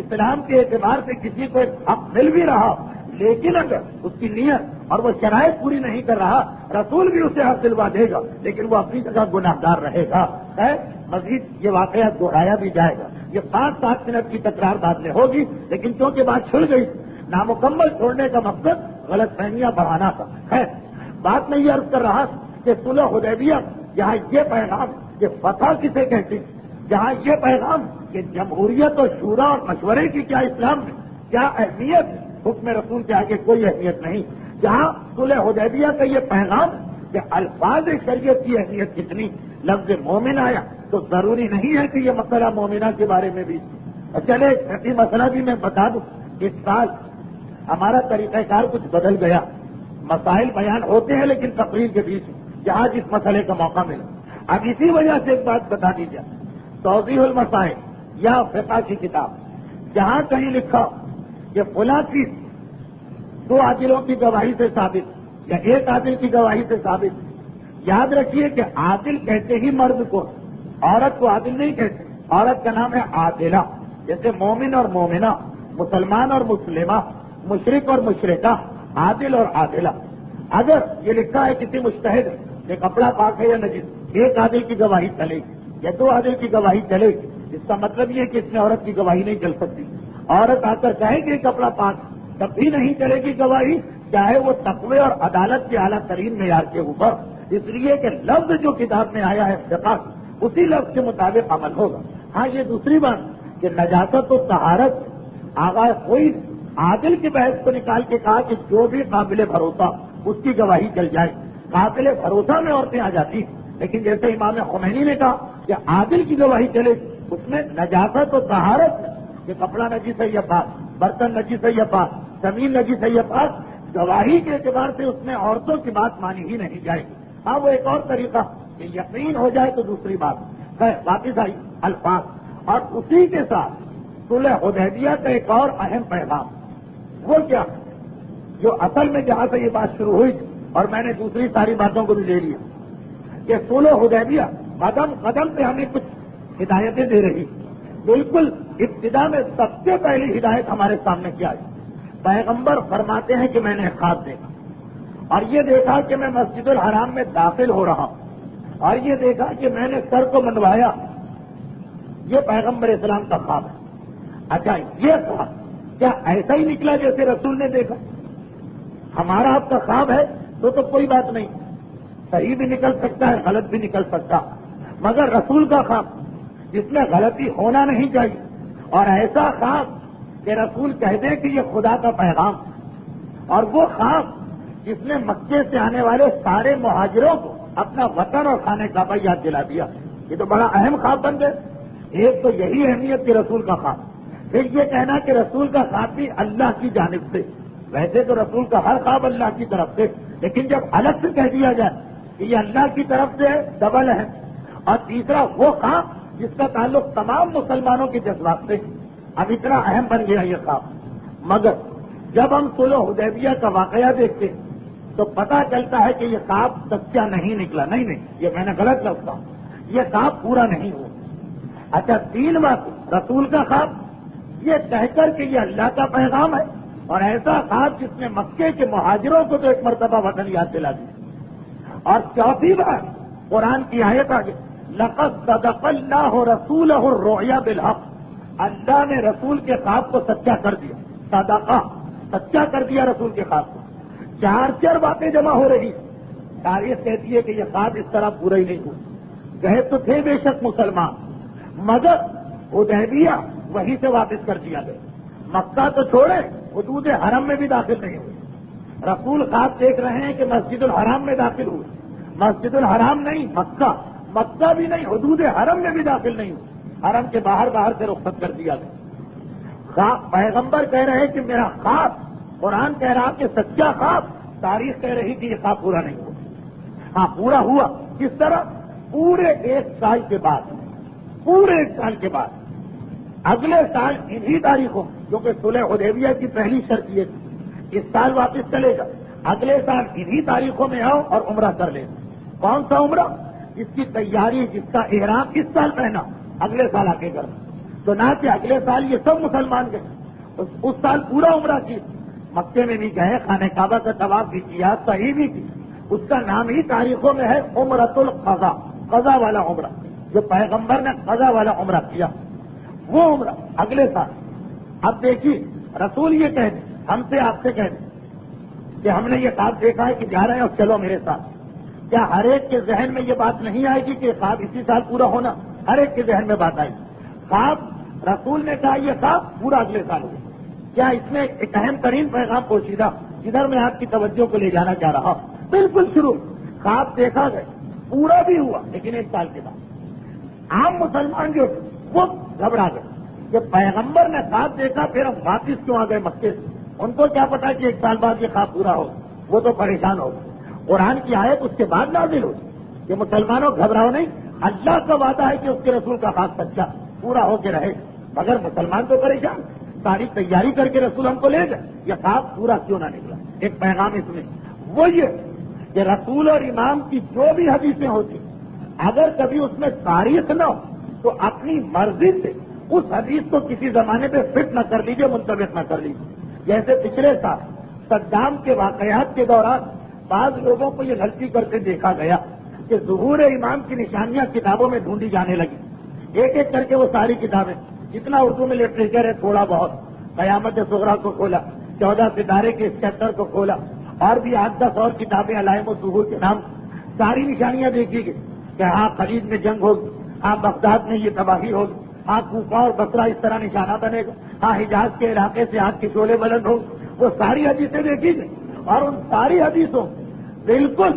اسلام کے اعتبار سے کسی کو حق مل بھی رہا لیکن اگر اس کی نیت اور وہ شرائط پوری نہیں کر رہا رسول بھی اسے حق دلوا دے گا، لیکن وہ اپنی جگہ گناہ گار رہے گا۔ مزید یہ واقعہ دہرایا بھی جائے گا، یہ 5-7 منٹ کی تکرار بعد میں ہوگی، لیکن کیونکہ بات چھڑ گئی، نامکمل چھوڑنے کا مقصد غلط فہمیاں بڑھانا تھا۔ ہے بات میں یہ عرض کر رہا کہ صلح حدیبیہ جہاں یہ پیغام کہ فتح کسے کہتے ہیں، جہاں یہ پیغام کہ جمہوریت اور شورا اور مشورے کی کیا اسلام میں کیا اہمیت ہے، حکم رسول کے آگے کوئی اہمیت نہیں، جہاں صلح حدیبیہ کا یہ پیغام کہ الفاظ شریعت کی اہمیت کتنی، لفظ مومن آیا تو ضروری نہیں ہے کہ یہ مسئلہ مومنہ کے بارے میں بھی چلے، ایسی مسئلہ بھی میں بتا دوں۔ اس سال ہمارا طریقہ کار کچھ بدل گیا، مسائل بیان ہوتے ہیں لیکن تقریر کے بیچ جہاں جس مسئلے کا موقع ملا۔ اب اسی وجہ سے ایک بات بتا دیجیے، توضیح المسائل یا فقہ کی کتاب جہاں کہیں لکھا کہ فلاں چیز 2 عادلوں کی گواہی سے ثابت یا 1 عادل کی گواہی سے ثابت، یاد رکھیے کہ عادل کہتے ہی مرد کو، عورت کو عادل نہیں کہتے، عورت کا نام ہے عادلہ، جیسے مومن اور مومنہ، مسلمان اور مسلمہ، مشرک اور مشرکہ، عادل اور عادلہ۔ اگر یہ لکھا ہے کسی مجتہد کہ کپڑا پاک ہے یا نجس، 1 عادل کی گواہی چلے گی یا 2 عادل کی گواہی چلے گی، اس کا مطلب یہ کہ اس میں عورت کی گواہی نہیں چل سکتی۔ عورت آ کر کہے کہ کپڑا پاک تب بھی نہیں چلے گی گواہی، چاہے وہ تقوی اور عدالت کے اعلیٰ ترین معیار کے اوپر، اس لیے کہ لفظ جو کتاب میں آیا ہے فقہ اسی لفظ کے مطابق عمل ہوگا۔ ہاں یہ دوسری بات کہ نجاست و طہارت آغاز کوئی عادل کی بحث کو نکال کے کہا کہ جو بھی قابل بھروسہ اس کی گواہی چل جائے، قابل بھروسہ میں عورتیں آ جاتی، لیکن جیسے امام خمینی نے کہا کہ عادل کی گواہی چلے، اس میں نجاست و طہارت کہ کپڑا نجیس ہے یا پاک، برتن نجیس ہے یا پاک، زمین نجیس ہے یا پاک، گواہی کے اعتبار سے اس میں عورتوں کی بات مانی ہی نہیں جائے گی۔ ہاں وہ ایک اور طریقہ کہ یقین ہو جائے تو دوسری بات ہے، واپس آئی الفاظ، اور اسی کے ساتھ صلح حدیبیہ کا ایک اور اہم پیغام وہ کیا جو اصل میں جہاں سے یہ بات شروع ہوئی اور میں نے دوسری ساری باتوں کو بھی لے لیا کہ صلح حدیبیہ قدم قدم پہ ہمیں کچھ ہدایتیں دے رہی، بالکل ابتدا میں سب سے پہلی ہدایت ہمارے سامنے کیا ہے، پیغمبر فرماتے ہیں کہ میں نے خواب دیکھا اور یہ دیکھا کہ میں مسجد الحرام میں داخل ہو رہا ہوں اور یہ دیکھا کہ میں نے سر کو منڈوایا، یہ پیغمبر اسلام کا خواب ہے۔ اچھا یہ خواب کیا ایسا ہی نکلا جیسے رسول نے دیکھا؟ ہمارا آپ کا خواب ہے تو کوئی بات نہیں، صحیح بھی نکل سکتا ہے غلط بھی نکل سکتا، مگر رسول کا خواب جس میں غلطی ہونا نہیں چاہیے، اور ایسا خواب کہ رسول کہہ دے کہ یہ خدا کا پیغام، اور وہ خواب جس نے مکے سے آنے والے سارے مہاجروں کو اپنا وطن اور خانہ کعبہ یاد دلا دیا. یہ تو بڑا اہم خواب بن گئے. ایک تو یہی اہمیت کہ رسول کا خواب، پھر یہ کہنا کہ رسول کا خواب بھی اللہ کی جانب سے. ویسے تو رسول کا ہر خواب اللہ کی طرف سے، لیکن جب الگ سے کہہ دیا جائے کہ یہ اللہ کی طرف سے ڈبل ہے. اور تیسرا وہ خواب جس کا تعلق تمام مسلمانوں کے جذبات سے. اب اتنا اہم بن گیا یہ خواب. مگر جب ہم صلح حدیبیہ کا واقعہ دیکھتے تو پتہ چلتا ہے کہ یہ خواب سچا نہیں نکلا. نہیں یہ میں نے غلط لفظ کہا، یہ خواب پورا نہیں ہوا. اچھا 3 بات رسول کا خواب یہ کہہ کر کہ یہ اللہ کا پیغام ہے، اور ایسا خواب جس نے مکے کے مہاجروں کو تو ایک مرتبہ وطن یاد دلا دیا. اور 4تھی بات قرآن کی آیت آگے، لقد صدق اللہ رسولہ الرؤیا بالحق. اللہ نے رسول کے خواب کو سچا کر دیا. صدقہ، سچا کر دیا رسول کے خواب کو. 4 باتیں جمع ہو رہی. تاریخ کہتی ہے کہ یہ خواب اس طرح پورا ہی نہیں ہوا. گئے تو تھے بے شک مسلمان، مگر حدیبیہ وہیں سے واپس کر دیا گیا. مکہ تو چھوڑے، حدود حرم میں بھی داخل نہیں ہوئے. رسول خواب دیکھ رہے ہیں کہ مسجد الحرام میں داخل ہوئے. مسجد الحرام نہیں، مکہ بھی نہیں، حدود حرم میں بھی داخل نہیں ہوئے. حرم کے باہر سے رخصت کر دیا گیا. پیغمبر کہہ رہے کہ میرا خواب، قرآن کہہ رہا کہ سچا خواب. تاریخ کہہ رہی کہ یہ خواب پورا نہیں ہوا. ہاں پورا ہوا. کس طرح؟ پورے 1 سال کے بعد، اگلے سال انہی تاریخوں، کیونکہ صلح حدیبیہ کی پہلی شرط یہ تھی اس سال واپس چلے گا، اگلے سال انہی تاریخوں میں آؤ اور عمرہ کر لے. کون سا عمرہ؟ جس کی تیاری، جس کا احرام اس سال پہنا، اگلے سال آ کے کرنا. تو نہ کہ اگلے سال یہ سب مسلمان گئے، اس سال پورا عمرہ کی. مکے میں بھی گئے، خانہ کعبہ کا طواف بھی کیا، صحیح بھی کی. اس کا نام ہی تاریخوں میں ہے عمرۃ القضا، قضا والا عمرہ. جو پیغمبر نے قضا والا عمرہ کیا وہ عمرہ اگلے سال. اب دیکھیے رسول یہ کہہ دیں، ہم سے آپ سے کہہ دیں کہ ہم نے یہ خواب دیکھا ہے کہ جا رہے ہیں اور چلو میرے ساتھ. کیا ہر ایک کے ذہن میں یہ بات نہیں آئے گی کہ خواب اسی سال پورا ہونا؟ ہر ایک کے ذہن میں بات آئی. خواب رسول نے کہا یہ خواب پورا اگلے سال ہوگا. کیا اس میں ایک اہم ترین پیغام پوشیدہ جدھر میں آپ کی توجہ کو لے جانا چاہ رہا ہوں. بالکل شروع خواب دیکھا گیا، پورا بھی ہوا، لیکن 1 سال کے بعد عام مسلمان جو وہ گھبرا گئے کہ پیغمبر نے خواب دیکھا، پھر ہم واپس کیوں آ گئے مکے سے؟ ان کو کیا پتا کہ 1 سال بعد یہ خواب پورا ہو. وہ تو پریشان ہو گئے. قرآن کی آیت اس کے بعد نازل ہوئی کہ مسلمانوں گھبراؤ نہیں، اللہ کا وعدہ ہے کہ اس کے رسول کا خواب سچا پورا ہو کے رہے. مگر مسلمان تو پریشان، ساری تیاری کر کے رسول ہم کو لے گئے، یہ خواب پورا کیوں نہ نکلا؟ ایک پیغام اس میں وہ یہ کہ رسول اور امام کی جو بھی حدیثیں ہوتی، اگر کبھی اس میں تاریخ نہ ہو تو اپنی مرضی سے اس حدیث کو کسی زمانے پہ فٹ نہ کر لیجیے، منطبق نہ کر لیجیے. جیسے پچھلے سال صدام کے واقعات کے دوران بعض لوگوں کو یہ غلطی کرتے دیکھا گیا کہ ظہور امام کی نشانیاں کتابوں میں ڈھونڈی جانے لگی. ایک ایک کر کے وہ ساری کتابیں، جتنا اردو میں لٹریچر ہے تھوڑا بہت، قیامت صغریٰ کو کھولا، 14 ستارے کے اس چیپٹر کو کھولا، اور بھی 8-10 اور کتابیں علائم و ظہور کے نام، ساری نشانیاں دیکھی گئی کہ ہاں خلیج میں جنگ ہوگی، ہاں بغداد میں یہ تباہی ہوگی، ہاں کوفہ اور بصرہ اس طرح نشانہ بنے گا، ہاں حجاز کے علاقے سے آگ کے شعلے بلند ہوں. وہ ساری حدیثیں دیکھی گئی اور ان ساری حدیثوں بالکل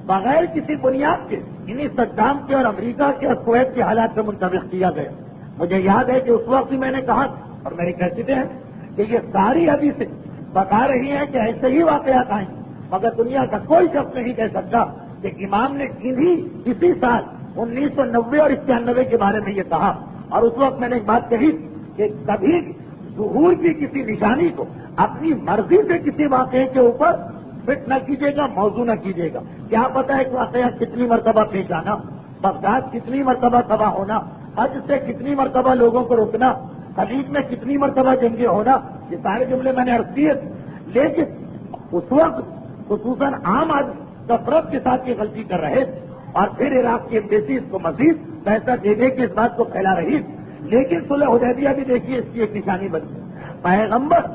بغیر کسی بنیاد کے انہیں صدام کے اور امریکہ کے اور کویت کے حالات سے منطبق کیا گیا. مجھے یاد ہے کہ اس وقت بھی میں نے کہا اور میری کیسٹیں ہیں کہ یہ ساری حدیثیں بتا رہی ہیں کہ ایسے ہی واقعات آئیں، مگر دنیا کا کوئی شخص نہیں کہہ سکتا کہ امام نے اسی سال 1990 اور 91 کے بارے میں یہ کہا. اور اس وقت میں نے ایک بات کہی کہ کبھی ظہور کی کسی نشانی کو اپنی مرضی سے کسی واقعے کے اوپر فٹ نہ کیجیے گا، موضوع نہ کیجیے گا. کیا پتا ہے کہ واقعہ کتنی مرتبہ پیش آنا، بغداد کتنی مرتبہ تباہ ہونا، حج سے کتنی مرتبہ لوگوں کو روکنا، خلیج میں کتنی مرتبہ جنگیں ہونا، یہ سارے جملے میں نے عرض کیے. لیکن اس وقت خصوصاً عام آدمی کثرت کے ساتھ یہ غلطی کر رہے اور پھر عراق کی ایمبیسی اس کو مزید پیسہ دے کے اس بات کو پھیلا رہی. لیکن صلح حدیبیہ بھی دیکھیے اس کی ایک نشانی بنی. پیغمبر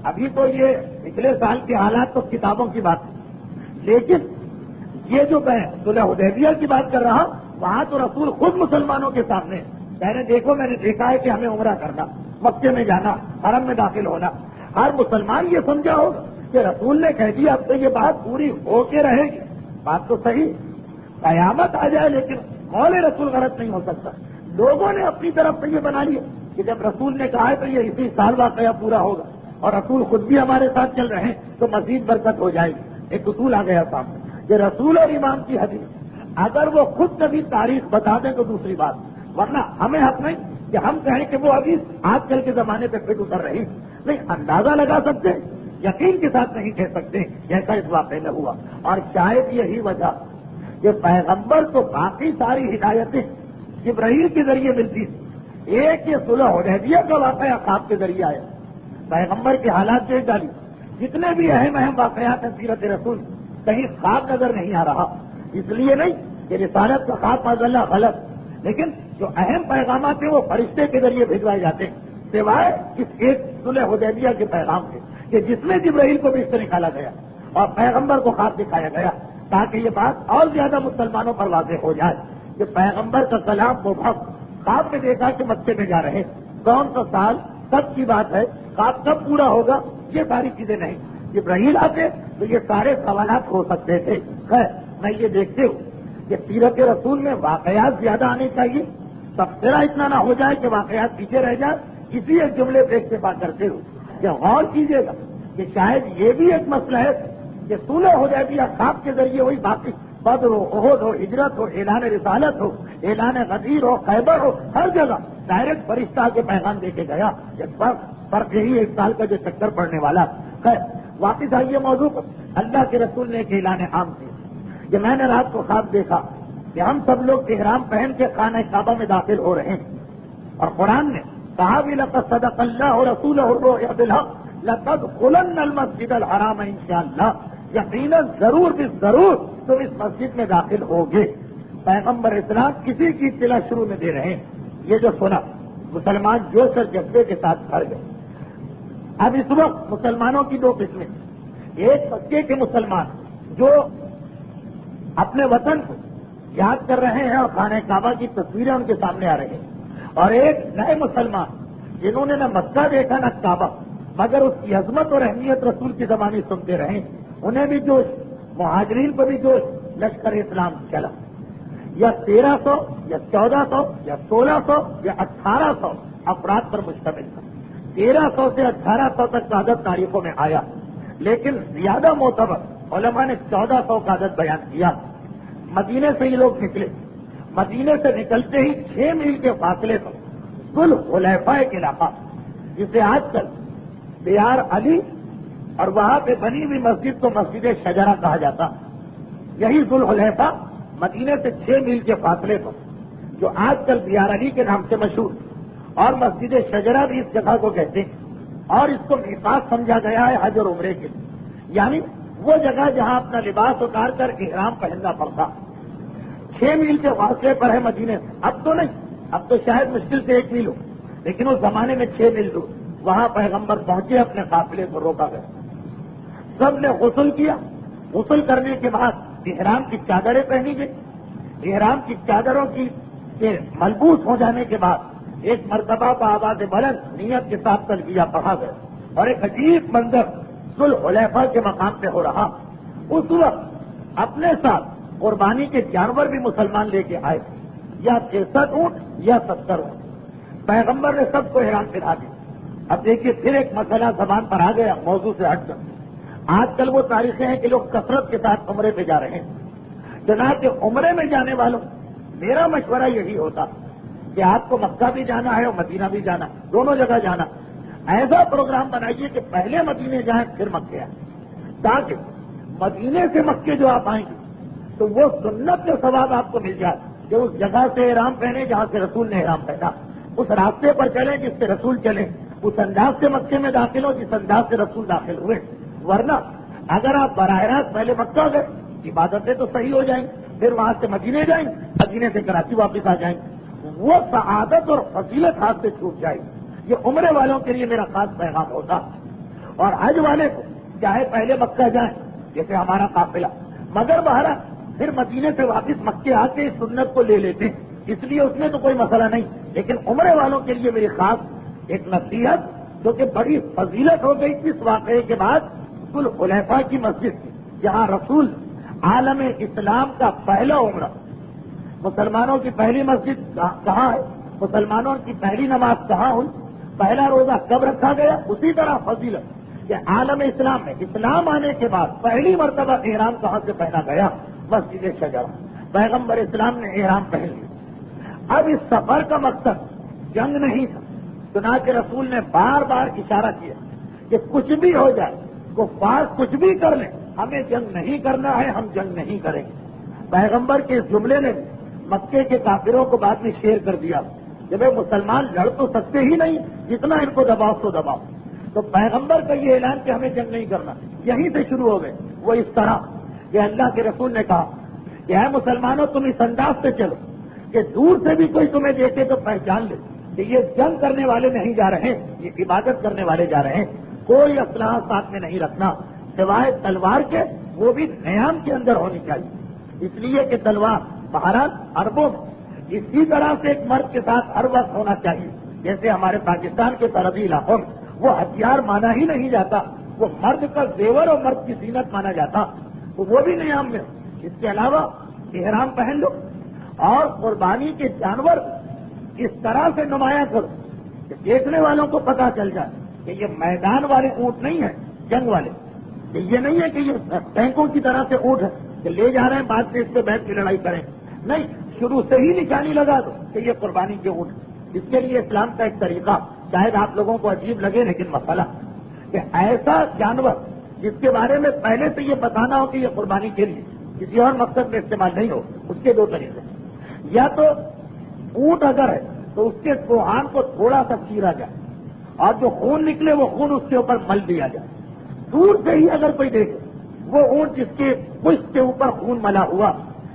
ابھی تو یہ پچھلے سال کے حالات تو کتابوں کی بات ہے، لیکن یہ جو میں صلح حدیبیہ کی بات کر رہا ہوں وہاں تو رسول خود مسلمانوں کے سامنے کہہ رہے دیکھو میں نے دیکھا ہے کہ ہمیں عمرہ کرنا، مکے میں جانا، حرم میں داخل ہونا. ہر مسلمان یہ سمجھا ہوگا کہ رسول نے کہہ دیا اب تو یہ بات پوری ہو کے رہے گی، بات تو صحیح، قیامت آ جائے لیکن قول رسول غلط نہیں ہو سکتا۔ لوگوں نے اپنی طرف سے یہ بنا لیا کہ جب رسول نے کہا ہے تو یہ اسی سال واقعہ پورا ہوگا، اور رسول خود بھی ہمارے ساتھ چل رہے ہیں تو مزید برکت ہو جائے گی۔ ایک اصول آ گیا سامنے کہ رسول اور امام کی حدیث اگر وہ خود کبھی تاریخ بتا دیں تو دوسری بات، ورنہ ہمیں حق نہیں کہ ہم کہیں کہ وہ حدیث آج کل کے زمانے پہ فٹ اتر رہی، نہیں، اندازہ لگا سکتے ہیں، یقین کے ساتھ نہیں کہہ سکتے جیسا اس واقعے میں ہوا۔ اور شاید یہی وجہ کہ پیغمبر کو باقی ساری ہدایتیں جبرائیل کے ذریعے ملتی تھی، ایک یہ صلح حدیبیہ کا واقعہ خواب کے ذریعے آیا، پیغمبر کے حالات دیکھ ڈالی، جتنے بھی اہم واقعات ہیں سیرت رسول کہیں خواب نظر نہیں آ رہا، اس لیے نہیں کہ رسالت کا خواب معذ اللہ غلط، لیکن جو اہم پیغامات ہیں وہ فرشتے کے ذریعے بھجوائے جاتے ہیں، سوائے اس ایک صلح حدیبیہ کے پیغام کے کہ جس میں جبرائیل کو بھی اس سے نکالا گیا اور پیغمبر کو خواب دکھایا گیا، تاکہ یہ بات اور زیادہ مسلمانوں پر واضح ہو جائے کہ پیغمبر کا کلام مبہم، خواب میں دیکھا کہ مکے میں جا رہے، کون سا سال، سب کی بات ہے، خواب کب پورا ہوگا، یہ ساری چیزیں نہیں، جبرائیل آتے تو یہ سارے سوالات ہو سکتے تھے۔ خیر، میں یہ دیکھتے ہوں کہ سیرت رسول میں واقعات زیادہ آنے چاہیے، تبصرہ اتنا نہ ہو جائے کہ واقعات پیچھے رہ جائے، اسی ایک جملے پہ اکتفا کرتے ہو کہ غور کیجیے گا کہ شاید یہ بھی ایک مسئلہ ہے کہ صلح حدیبیہ خواب کے ذریعے ہوئی، باقی بدر ہو، احد ہو، ہجرت ہو، اعلان رسالت ہو، اعلان غدیر ہو، خیبر ہو، ہر جگہ ڈائریکٹ فرشتہ کے پیغام دے کے گیا، فرق یہی ایک سال کا جو چکر پڑنے والا۔ خیر، واپس آئیے موضوع پر۔ اللہ کے رسول نے ایک اعلان عام کیا کہ میں نے رات کو خواب دیکھا کہ ہم سب لوگ احرام پہن کے خانہ کعبہ میں داخل ہو رہے ہیں، اور قرآن نے کہا بھی لقد صدق اللہ رسولہ الرؤیا بالحق لتدخلن المسجد الحرام انشاءاللہ، یقیناً ضرور بھی ضرور تم اس مسجد میں داخل ہوگے۔ پیغمبر اسلام کسی کی اطلاع شروع میں دے رہے ہیں، یہ جو سنا مسلمان جوش اور جذبے کے ساتھ بھر گئے۔ اب اس وقت مسلمانوں کی دو قسمیں، ایک مکے کے مسلمان جو اپنے وطن کو یاد کر رہے ہیں اور خانہ کعبہ کی تصویریں ان کے سامنے آ رہی ہیں، اور ایک نئے مسلمان جنہوں نے نہ مکہ دیکھا نہ کعبہ، مگر اس کی عظمت اور اہمیت رسول کی زبانی سنتے رہے، انہیں بھی جوش، مہاجرین کو بھی جوش، لشکر اسلام چلا۔ یا 1300 یا 1400 یا 1600 یا 1800 افراد پر مشتمل تھا، 1300 سے 1800 تک کا عدد تاریخوں میں آیا، لیکن زیادہ معتبر علماء نے 1400 کا عدد بیان کیا۔ مدینے سے یہ لوگ نکلے، مدینے سے نکلتے ہی 6 میل کے فاصلے پر ذوالحلیفہ ایک علاقہ جسے آج کل دیار علی اور وہاں پہ بنی ہوئی مسجد کو مسجد شجرہ کہا جاتا، یہی ذوالحلیفہ مدینے سے 6 میل کے فاصلے پر، جو آج کل دیار علی کے نام سے مشہور، اور مسجد شجرہ بھی اس جگہ کو کہتے ہیں، اور اس کو میقات سمجھا گیا ہے حج اور عمرے کے لیے، یعنی وہ جگہ جہاں اپنا لباس اتار کر احرام پہننا پڑتا۔ 6 میل کے فاصلے پر ہے مدینے سے، اب تو نہیں، اب تو شاید مشکل سے 1 میل ہو، لیکن اس زمانے میں 6 میل دور وہاں پیغمبر پہنچے، اپنے قافلے کو روکا گیا، سب نے غسل کیا، غسل کرنے کے بعد احرام کی چادریں پہنی گئی، احرام کی چادروں کی ملبوس ہو جانے کے بعد ایک مرتبہ بآواز بلند نیت کے ساتھ تلبیہ پڑھا گیا، اور ایک عجیب منظر ذوالحلیفہ کے مقام پہ ہو رہا۔ اس وقت اپنے ساتھ قربانی کے جانور بھی مسلمان لے کے آئے، یا 63 اونٹ یا 70 اونٹ، پیغمبر نے سب کو احرام پہنا دی۔ اب دیکھیے پھر ایک مسئلہ زبان پر آ گیا موضوع سے ہٹ کر، آج کل وہ تاریخیں ہیں کہ لوگ کثرت کے ساتھ عمرے پہ جا رہے ہیں، جناب عمرے میں جانے والوں میرا مشورہ یہی ہوتا کہ آپ کو مکہ بھی جانا ہے اور مدینہ بھی جانا، دونوں جگہ جانا، ایسا پروگرام بنائیے کہ پہلے مدینے جائیں پھر مکے آئیں، تاکہ مدینے سے مکے جو آپ آئیں گے تو وہ سنت کے ثواب آپ کو مل جائے کہ اس جگہ سے احرام پہنے جہاں سے رسول نے احرام پہنا، اس راستے پر چلیں جس سے رسول چلے، اس انداز سے مکے میں داخل ہو جس انداز سے رسول داخل ہوئے۔ ورنہ اگر آپ براہ راست پہلے مکہ گئے، عبادتیں تو صحیح ہو جائیں، پھر وہاں سے مدینے جائیں، مدینے سے کراچی واپس آ جائیں، وہ سعادت اور فضیلت ہاتھ سے چھوٹ جائے گی۔ یہ عمرے والوں کے لیے میرا خاص پیغام ہوتا، اور حج والے کو چاہے پہلے مکہ جائیں جیسے ہمارا قافلہ، مگر بہرحال پھر مدینے سے واپس مکے آ کے اس سنت کو لے لیتے، اس لیے اس میں تو کوئی مسئلہ نہیں، لیکن عمرے والوں کے لیے میری خاص ایک نصیحت، جو کہ بڑی فضیلت ہو گئی اس واقعے کے بعد، مسجد الخلیفہ کی مسجد تھی، جہاں رسول عالم اسلام کا پہلا عمرہ، مسلمانوں کی پہلی مسجد کہاں ہے، مسلمانوں کی پہلی نماز کہاں ہوئی، پہلا روزہ کب رکھا گیا، اسی طرح فضیلت کہ عالم اسلام میں اسلام آنے کے بعد پہلی مرتبہ احرام کہاں سے پہنا گیا، مسجد شجرہ، پیغمبر اسلام نے احرام پہن لیا۔ اب اس سفر کا مقصد جنگ نہیں تھا، چنانچہ رسول نے بار بار اشارہ کیا کہ کچھ بھی ہو جائے، کفار کچھ بھی کر لیں، ہمیں جنگ نہیں کرنا ہے، ہم جنگ نہیں کریں گے۔ پیغمبر کے اس جملے نے مکے کے کافروں کو بعد میں شیئر کر دیا کہ بھائی مسلمان لڑ تو سکتے ہی نہیں، جتنا ان کو دباؤ تو دباؤ۔ تو پیغمبر کا یہ اعلان کہ ہمیں جنگ نہیں کرنا یہیں سے شروع ہو گئے۔ وہ اس طرح کہ اللہ کے رسول نے کہا کہ اے مسلمانوں تم اس انداز سے چلو کہ دور سے بھی کوئی تمہیں دیکھے تو پہچان لے کہ یہ جنگ کرنے والے نہیں جا رہے ہیں، یہ عبادت کرنے والے جا رہے ہیں۔ کوئی اسلحہ ساتھ میں نہیں رکھنا سوائے تلوار کے، وہ بھی نیام کے اندر ہونی چاہیے، اس لیے کہ تلوار بہرحال عربوں میں اسی طرح سے ایک مرد کے ساتھ ہر وقت ہونا چاہیے، جیسے ہمارے پاکستان کے سرحدی علاقوں میں وہ ہتھیار مانا ہی نہیں جاتا، وہ مرد کا زیور اور مرد کی زینت مانا جاتا، تو وہ بھی نیام میں۔ اس کے علاوہ احرام پہن لو اور قربانی کے جانور اس طرح سے نمایاں کرو کہ دیکھنے والوں کو پتہ چل جائے کہ یہ میدان والے اونٹ نہیں ہیں، جنگ والے، کہ یہ نہیں ہے کہ یہ ٹینکوں کی طرح سے اونٹ ہے کہ لے جا رہے ہیں بعد میں اس پہ بیٹھ کے لڑائی کریں، نہیں، شروع سے ہی نشانی لگا دو کہ یہ قربانی کے اونٹ۔ اس کے لیے اسلام کا ایک طریقہ شاید آپ لوگوں کو عجیب لگے، لیکن مسئلہ کہ ایسا جانور جس کے بارے میں پہلے سے یہ بتانا ہو کہ یہ قربانی کے لیے کسی اور مقصد میں استعمال نہیں ہو، اس کے دو طریقے، یا تو اونٹ اگر ہے تو اس کے کوہان کو تھوڑا سا چیرا جائے اور جو خون نکلے وہ خون اس کے اوپر مل دیا جائے، دور سے ہی اگر کوئی دیکھے وہ اونٹ جس کے پشت کے اوپر خون ملا ہوا،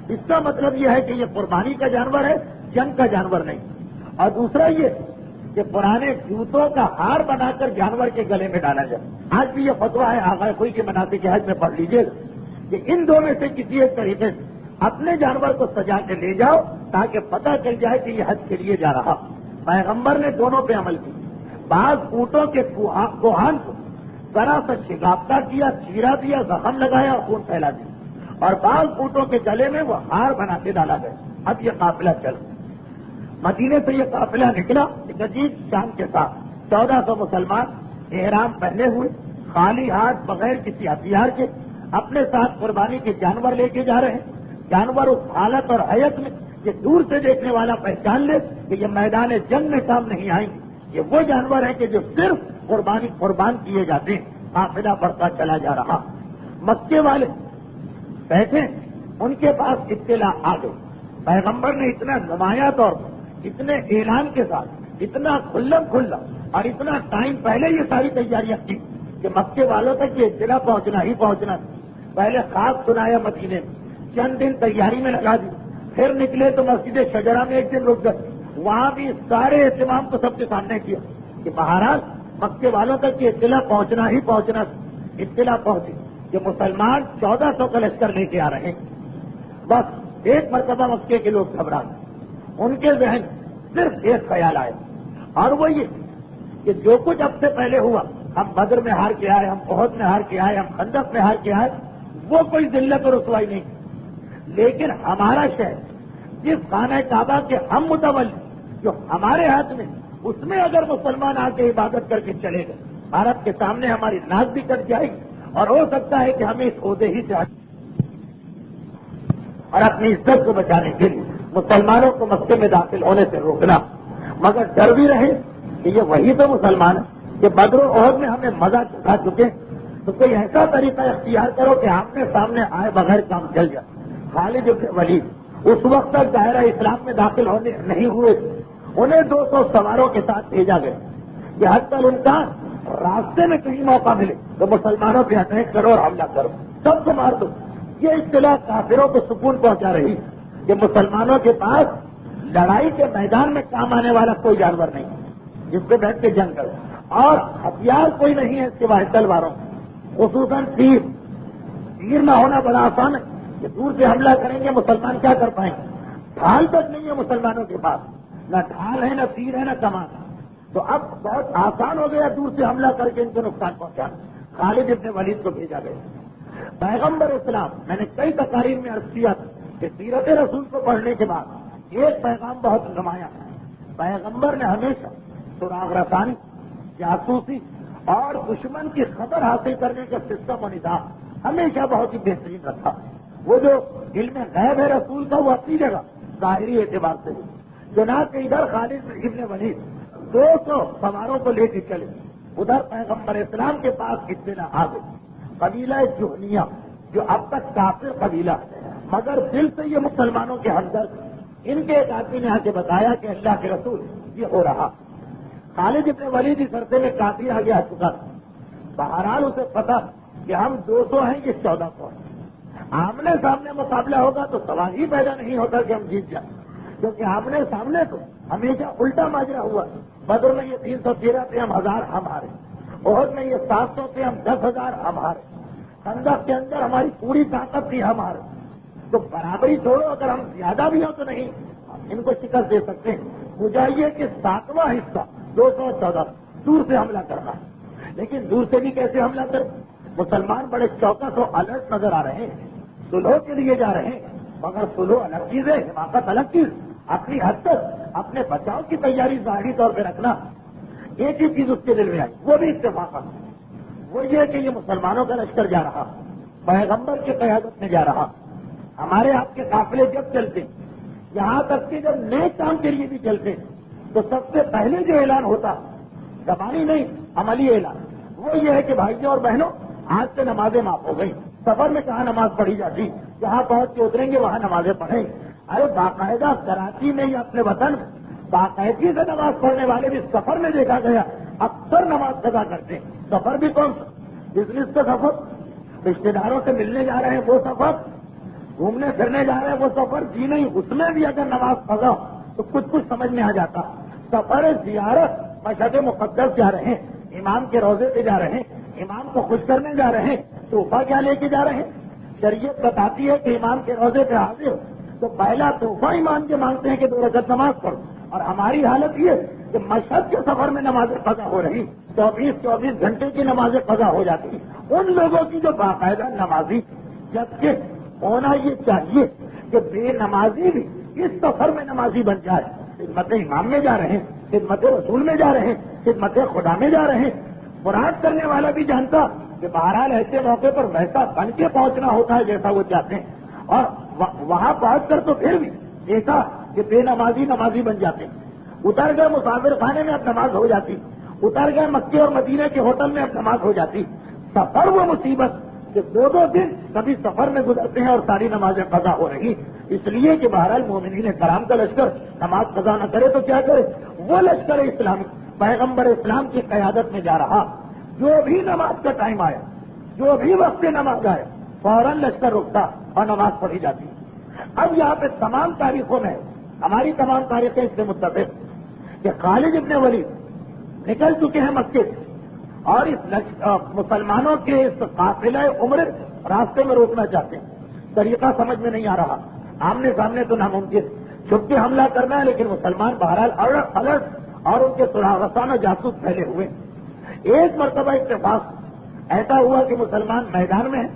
اس کا مطلب یہ ہے کہ یہ قربانی کا جانور ہے، جنگ کا جانور نہیں۔ اور دوسرا یہ کہ پرانے جوتوں کا ہار بنا کر جانور کے گلے میں ڈالا جائے، آج بھی یہ فتویٰ ہے آغا کوئی کے مناسک حج میں پڑھ لیجیے گا کہ ان دو میں سے کسی ایک طریقے سے اپنے جانور کو سجا کے لے جاؤ تاکہ پتہ چل جائے کہ یہ حج کے لیے جا رہا۔ پیغمبر نے دونوں پہ عمل کی، بعض اونٹوں کے کوہان کو ذرا سا شگافتہ کیا، چیرا دیا، زخم لگایا اور خون پھیلا دیا، اور بعض اونٹوں کے گلے میں وہ ہار بنا کے ڈالا گیا۔ اب یہ قافلہ چل، مدینے سے یہ قافلہ نکلا ایک عجیب شان کے ساتھ، 1400 مسلمان احرام پہنے ہوئے، خالی ہاتھ بغیر کسی ہتھیار کے، اپنے ساتھ قربانی کے جانور لے کے جا رہے ہیں۔ جانور اس حالت اور حیت میں کہ دور سے دیکھنے والا پہچان لے کہ یہ میدان جنگ میں کام نہیں آئیں گے، یہ وہ جانور ہیں کہ جو صرف قربان کیے جاتے ہیں۔ قافلہ بڑھتا چلا جا رہا، مکے والے بیٹھے، ان کے پاس اطلاع آ گئی، پیغمبر نے اتنا نمایاں طور پر، اتنے اعلان کے ساتھ، اتنا کھلم کھلا اور اتنا ٹائم پہلے یہ ساری تیاریاں کی کہ مکے والوں تک یہ اطلاع پہنچنا ہی پہنچنا تھا۔ پہلے خاص سنایا مدینے میں، چند دن تیاری میں لگا دی، پھر نکلے تو مسجد شجرہ میں ایک دن رک گئے، وہاں بھی سارے اہتمام کو سب کے سامنے کیا کہ مہاراج مکے والوں تک یہ اطلاع پہنچنا ہی پہنچنا تھا۔ اطلاع پہنچی کہ مسلمان 1400 کا لشکر لے کے آ رہے ہیں۔ بس ایک مرتبہ مکے کے لوگ گھبرا گئے، ان کے ذہن صرف ایک خیال آئے اور وہ یہ کہ جو کچھ اب سے پہلے ہوا، ہم بدر میں ہار کے آئے، ہم احد میں ہار کے آئے، ہم خندق میں ہار کے آئے، وہ کوئی ذلت اور رسوائی نہیں، لیکن ہمارا شہر جس خانہ کعبہ کے ہم متولی جو ہمارے ہاتھ میں، اس میں اگر مسلمان آ کے عبادت کر کے چلے گئے، عرب کے سامنے ہماری ناک بھی کٹ جائے گی اور ہو سکتا ہے کہ ہمیں اس عہدے ہی سے اور اپنی عزت کو بچانے کے لیے مسلمانوں کو مکے میں داخل ہونے سے روکنا، مگر ڈر بھی رہے کہ یہ وہی تو مسلمان ہے کہ بدر و احد میں ہمیں مزہ چکھا چکے، تو کوئی ایسا طریقہ اختیار کرو کہ آمنے سامنے آئے بغیر کام چل جائے۔ خالد بن ولید اس وقت تک دائرہ اسلام میں داخل ہونے نہیں ہوئے، انہیں 200 سواروں کے ساتھ بھیجا گیا کہ حتی الامکان راستے میں کہیں موقع ملے تو مسلمانوں پہ اٹیک کرو اور حملہ کرو، سب کو مار دو۔ یہ اصطلاح کافروں کو سکون پہنچا رہی کہ مسلمانوں کے پاس لڑائی کے میدان میں کام آنے والا کوئی جانور نہیں جس پہ بیٹھ کے جنگ کرے، اور ہتھیار کوئی نہیں ہے سوائے تلواروں، خصوصاً تیر نہ ہونا بڑا آسان ہے کہ دور سے حملہ کریں گے مسلمان کیا کر پائیں گے، ڈھال تک نہیں ہے مسلمانوں کے پاس، نہ ڈھال ہے، نہ تیر ہے، نہ کمان، تو اب بہت آسان ہو گیا دور سے حملہ کر کے ان کو نقصان پہنچانا۔ خالد ابن ولید کو بھیجا گیا۔ پیغمبر اسلام، میں نے کئی تقاریر میں عرض کیا کہ سیرت رسول کو پڑھنے کے بعد ایک پیغام بہت نمایاں ہے۔ پیغمبر نے ہمیشہ سراغ رسانی، جاسوسی اور دشمن کی خبر حاصل کرنے کا سسٹم و نظام ہمیشہ بہت ہی بہترین رکھا۔ وہ جو علم غیب ہے رسول کا وہ اپنی جگہ ظاہری اعتبار سے چنانچہ ادھر خالد ابن ولید 200 سواروں کو لے کے چلے، ادھر پیغمبر اسلام کے پاس اطلاع آ گئی۔ قبیلہ جہنیہ جو اب تک کافر قبیلہ مگر دل سے یہ مسلمانوں کے ہمدرد، ان کے ایک آدمی نے آ کے بتایا کہ اللہ کے رسول یہ ہو رہا۔ خالد ابن ولید اس عرصے میں کافی آگے آ چکا تھا۔ بہرحال اسے پتا کہ ہم 200 ہیں، یہ 1400 ہیں۔ آمنے سامنے مقابلہ ہوگا تو سوال ہی پیدا نہیں ہوتا کہ ہم جیت جائیں، کیونکہ آمنے سامنے تو ہمیشہ الٹا ماجرا ہوا۔ بدر میں یہ 313 تھے، ہم 1000 ہم ہارے۔ احد میں یہ 700 تھے، ہم 10,000 ہم ہارے۔ خندق کے اندر ہماری پوری طاقت تھی، ہم ہارے۔ تو برابری چھوڑو، اگر ہم زیادہ بھی ہوں تو نہیں ان کو شکست دے سکتے ہیں۔ مجھے کہ 7واں حصہ 214 دور سے حملہ کرنا ہے، لیکن دور سے بھی کیسے حملہ کر؟ مسلمان بڑے چوکس و الرٹ نظر آ رہے ہیں، سلو کے لیے جا رہے ہیں، مگر سلو الگ چیز ہے، حماقت الگ چیز۔ اپنی حد تک اپنے بچاؤ کی تیاری ظاہری طور پہ رکھنا۔ ایک ہی چیز اس کے دل میں آئی، وہ بھی اتفاق، وہ یہ کہ یہ مسلمانوں کا لشکر جا رہا، پیغمبر کی قیادت میں جا رہا۔ ہمارے آپ کے قافلے جب چلتے، یہاں تک کہ جب نئے کام کے لیے بھی چلتے، تو سب سے پہلے جو اعلان ہوتا، زبانی نہیں عملی اعلان، وہ یہ ہے کہ بھائیوں اور بہنوں آج سے نمازیں معاف ہو گئی۔ سفر میں کہاں نماز پڑھی جاتی، جہاں پہنچ کے اتریں گے وہاں نمازیں پڑھیں۔ ارے باقاعدہ کراچی میں یا اپنے وطن میں باقاعدگی سے نماز پڑھنے والے بھی سفر میں دیکھا گیا اکثر نماز قضا کرتے ہیں۔ سفر بھی کون سا؟ بزنس کا سفر، رشتے داروں سے ملنے جا رہے ہیں وہ سفر، گھومنے پھرنے جا رہے ہیں وہ سفر، جی نہیں اس میں بھی اگر نماز قضا تو کچھ سمجھ میں آ جاتا۔ سفر زیارت مشہد مقدس جا رہے ہیں، امام کے روضے پہ جا رہے ہیں، امام کو خوش کرنے جا رہے ہیں، تحفہ کیا لے کے جا رہے ہیں؟ شریعت بتاتی ہے کہ امام کے روضے پہ حاضر ہو تو پہلا تحفہ امام کے مانگتے ہیں کہ 2 رکعت نماز پڑھو، اور ہماری حالت یہ کہ مشہد کے سفر میں نمازیں قضا ہو رہی، 24 گھنٹے کی نمازیں قضا ہو جاتی ان لوگوں کی جو باقاعدہ نمازی، جبکہ ہونا یہ چاہیے کہ بے نمازی بھی اس سفر میں نمازی بن جائے۔ خدمت امام میں جا رہے ہیں، خدمت رسول میں جا رہے ہیں، خدمت خدا میں جا رہے ہیں۔ مراد کرنے والا بھی جانتا کہ بہرحال ایسے موقع پر ویسا بن کے پہنچنا ہوتا ہے جیسا وہ چاہتے ہیں، اور وہاں پہنچ کر تو پھر بھی دیکھا کہ بے نمازی نمازی بن جاتے ہیں۔ اتر گئے مسافر خانے میں اب نماز ہو جاتی، اتر گئے مکے اور مدینے کے ہوٹل میں اب نماز ہو جاتی۔ سفر وہ مصیبت کہ 2 دن کبھی سفر میں گزرتے ہیں اور ساری نمازیں قضا ہو رہی، اس لیے کہ بہرحال مومنین کرام کا لشکر نماز قضا نہ کرے تو کیا کرے؟ وہ لشکر اسلامی پیغمبر اسلام کی قیادت میں جا رہا۔ جو بھی نماز کا ٹائم آیا، جو بھی وقت نماز آیا، فوراً لشکر رکتا اور نماز پڑھی جاتی۔ اب یہاں پہ تمام تاریخوں میں ہماری تمام تاریخیں اس سے متفق کہ خالد ابن ولید نکل چکے ہیں مکے سے اور اس مسلمانوں کے اس قافلہ عمر راستے میں روکنا چاہتے ہیں۔ طریقہ سمجھ میں نہیں آ رہا، آمنے سامنے تو ناممکن، چھپ کے حملہ کرنا ہے، لیکن مسلمان بہرحال الرٹ اور ان کے سراغ رسانہ جاسوس پھیلے ہوئے۔ ایک مرتبہ اتفاق ایسا ہوا کہ مسلمان میدان میں ہیں،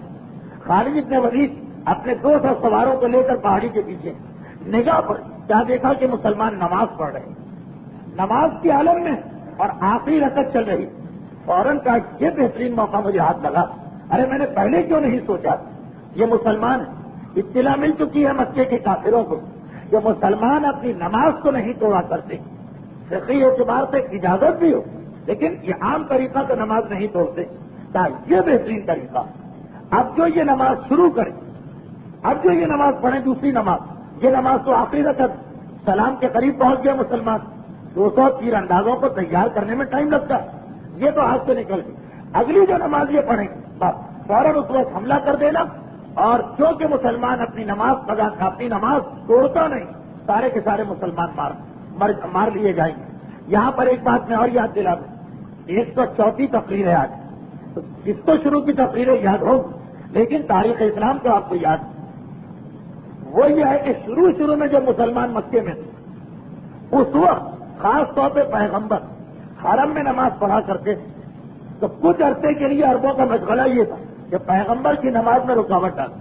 خالد ابن ولید اپنے 200 سواروں کو لے کر پہاڑی کے پیچھے، نگاہ پر کیا دیکھا کہ مسلمان نماز پڑھ رہے ہیں، نماز کی عالم میں اور آخری رکعت چل رہی۔ فوراً کا یہ بہترین موقع مجھے ہاتھ لگا، ارے میں نے پہلے کیوں نہیں سوچا؟ یہ مسلمان اطلاع مل چکی ہے مکے کے کافروں کو کہ مسلمان اپنی نماز کو نہیں توڑا کرتے، فقہی اعتبار سے اجازت بھی ہو لیکن یہ عام طریقہ تو نماز نہیں توڑتے، یہ بہترین طریقہ۔ اب جو یہ نماز شروع کرے، اب جو یہ نماز پڑھیں دوسری نماز، یہ نماز تو آخری رکعت، سلام کے قریب پہنچ گیا مسلمان، 200 تیر اندازوں کو تیار کرنے میں ٹائم لگتا ہے، یہ تو ہاتھ سے نکل گئی۔ اگلی جو نماز یہ پڑھیں بس فوراً اس وقت حملہ کر دینا، اور جو کہ مسلمان اپنی نماز قضا اپنی نماز توڑتا نہیں، سارے کے سارے مسلمان مار لیے جائیں گے۔ یہاں پر ایک بات میں اور یاد دلا دوں، 104 تقریر ہے آج، تو جس کو شروع کی تقریریں یاد ہو لیکن تاریخ اسلام تو آپ کو یاد، وہ یہ ہے کہ شروع میں جب مسلمان مکے میں تھے اس وقت خاص طور پہ پیغمبر حرم میں نماز پڑھا کرتے تھے، تو کچھ عرصے کے لیے عربوں کا مشغلہ یہ تھا کہ پیغمبر کی نماز میں رکاوٹ ڈال.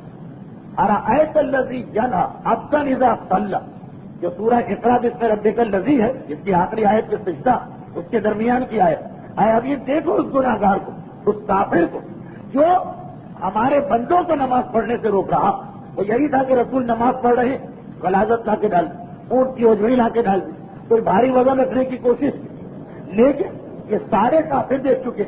ارأیت الذی ینہی عبدا اذا صلی، جو سورہ اقرا باسم ربک الذی ہے، جس کی آخری آیت کے سجدہ اس کے درمیان کی آیت. اے اب یہ دیکھو اس گناہگار کو، اس کافر کو جو ہمارے بندوں کو نماز پڑھنے سے روک رہا. وہ یہی تھا کہ رسول نماز پڑھ رہے، غلاظت لا کے ڈال دی، اونٹ کی اوجڑی لا کے ڈال دی، کوئی بھاری وزن رکھنے کی کوشش کی. لیکن یہ سارے کافر دیکھ چکے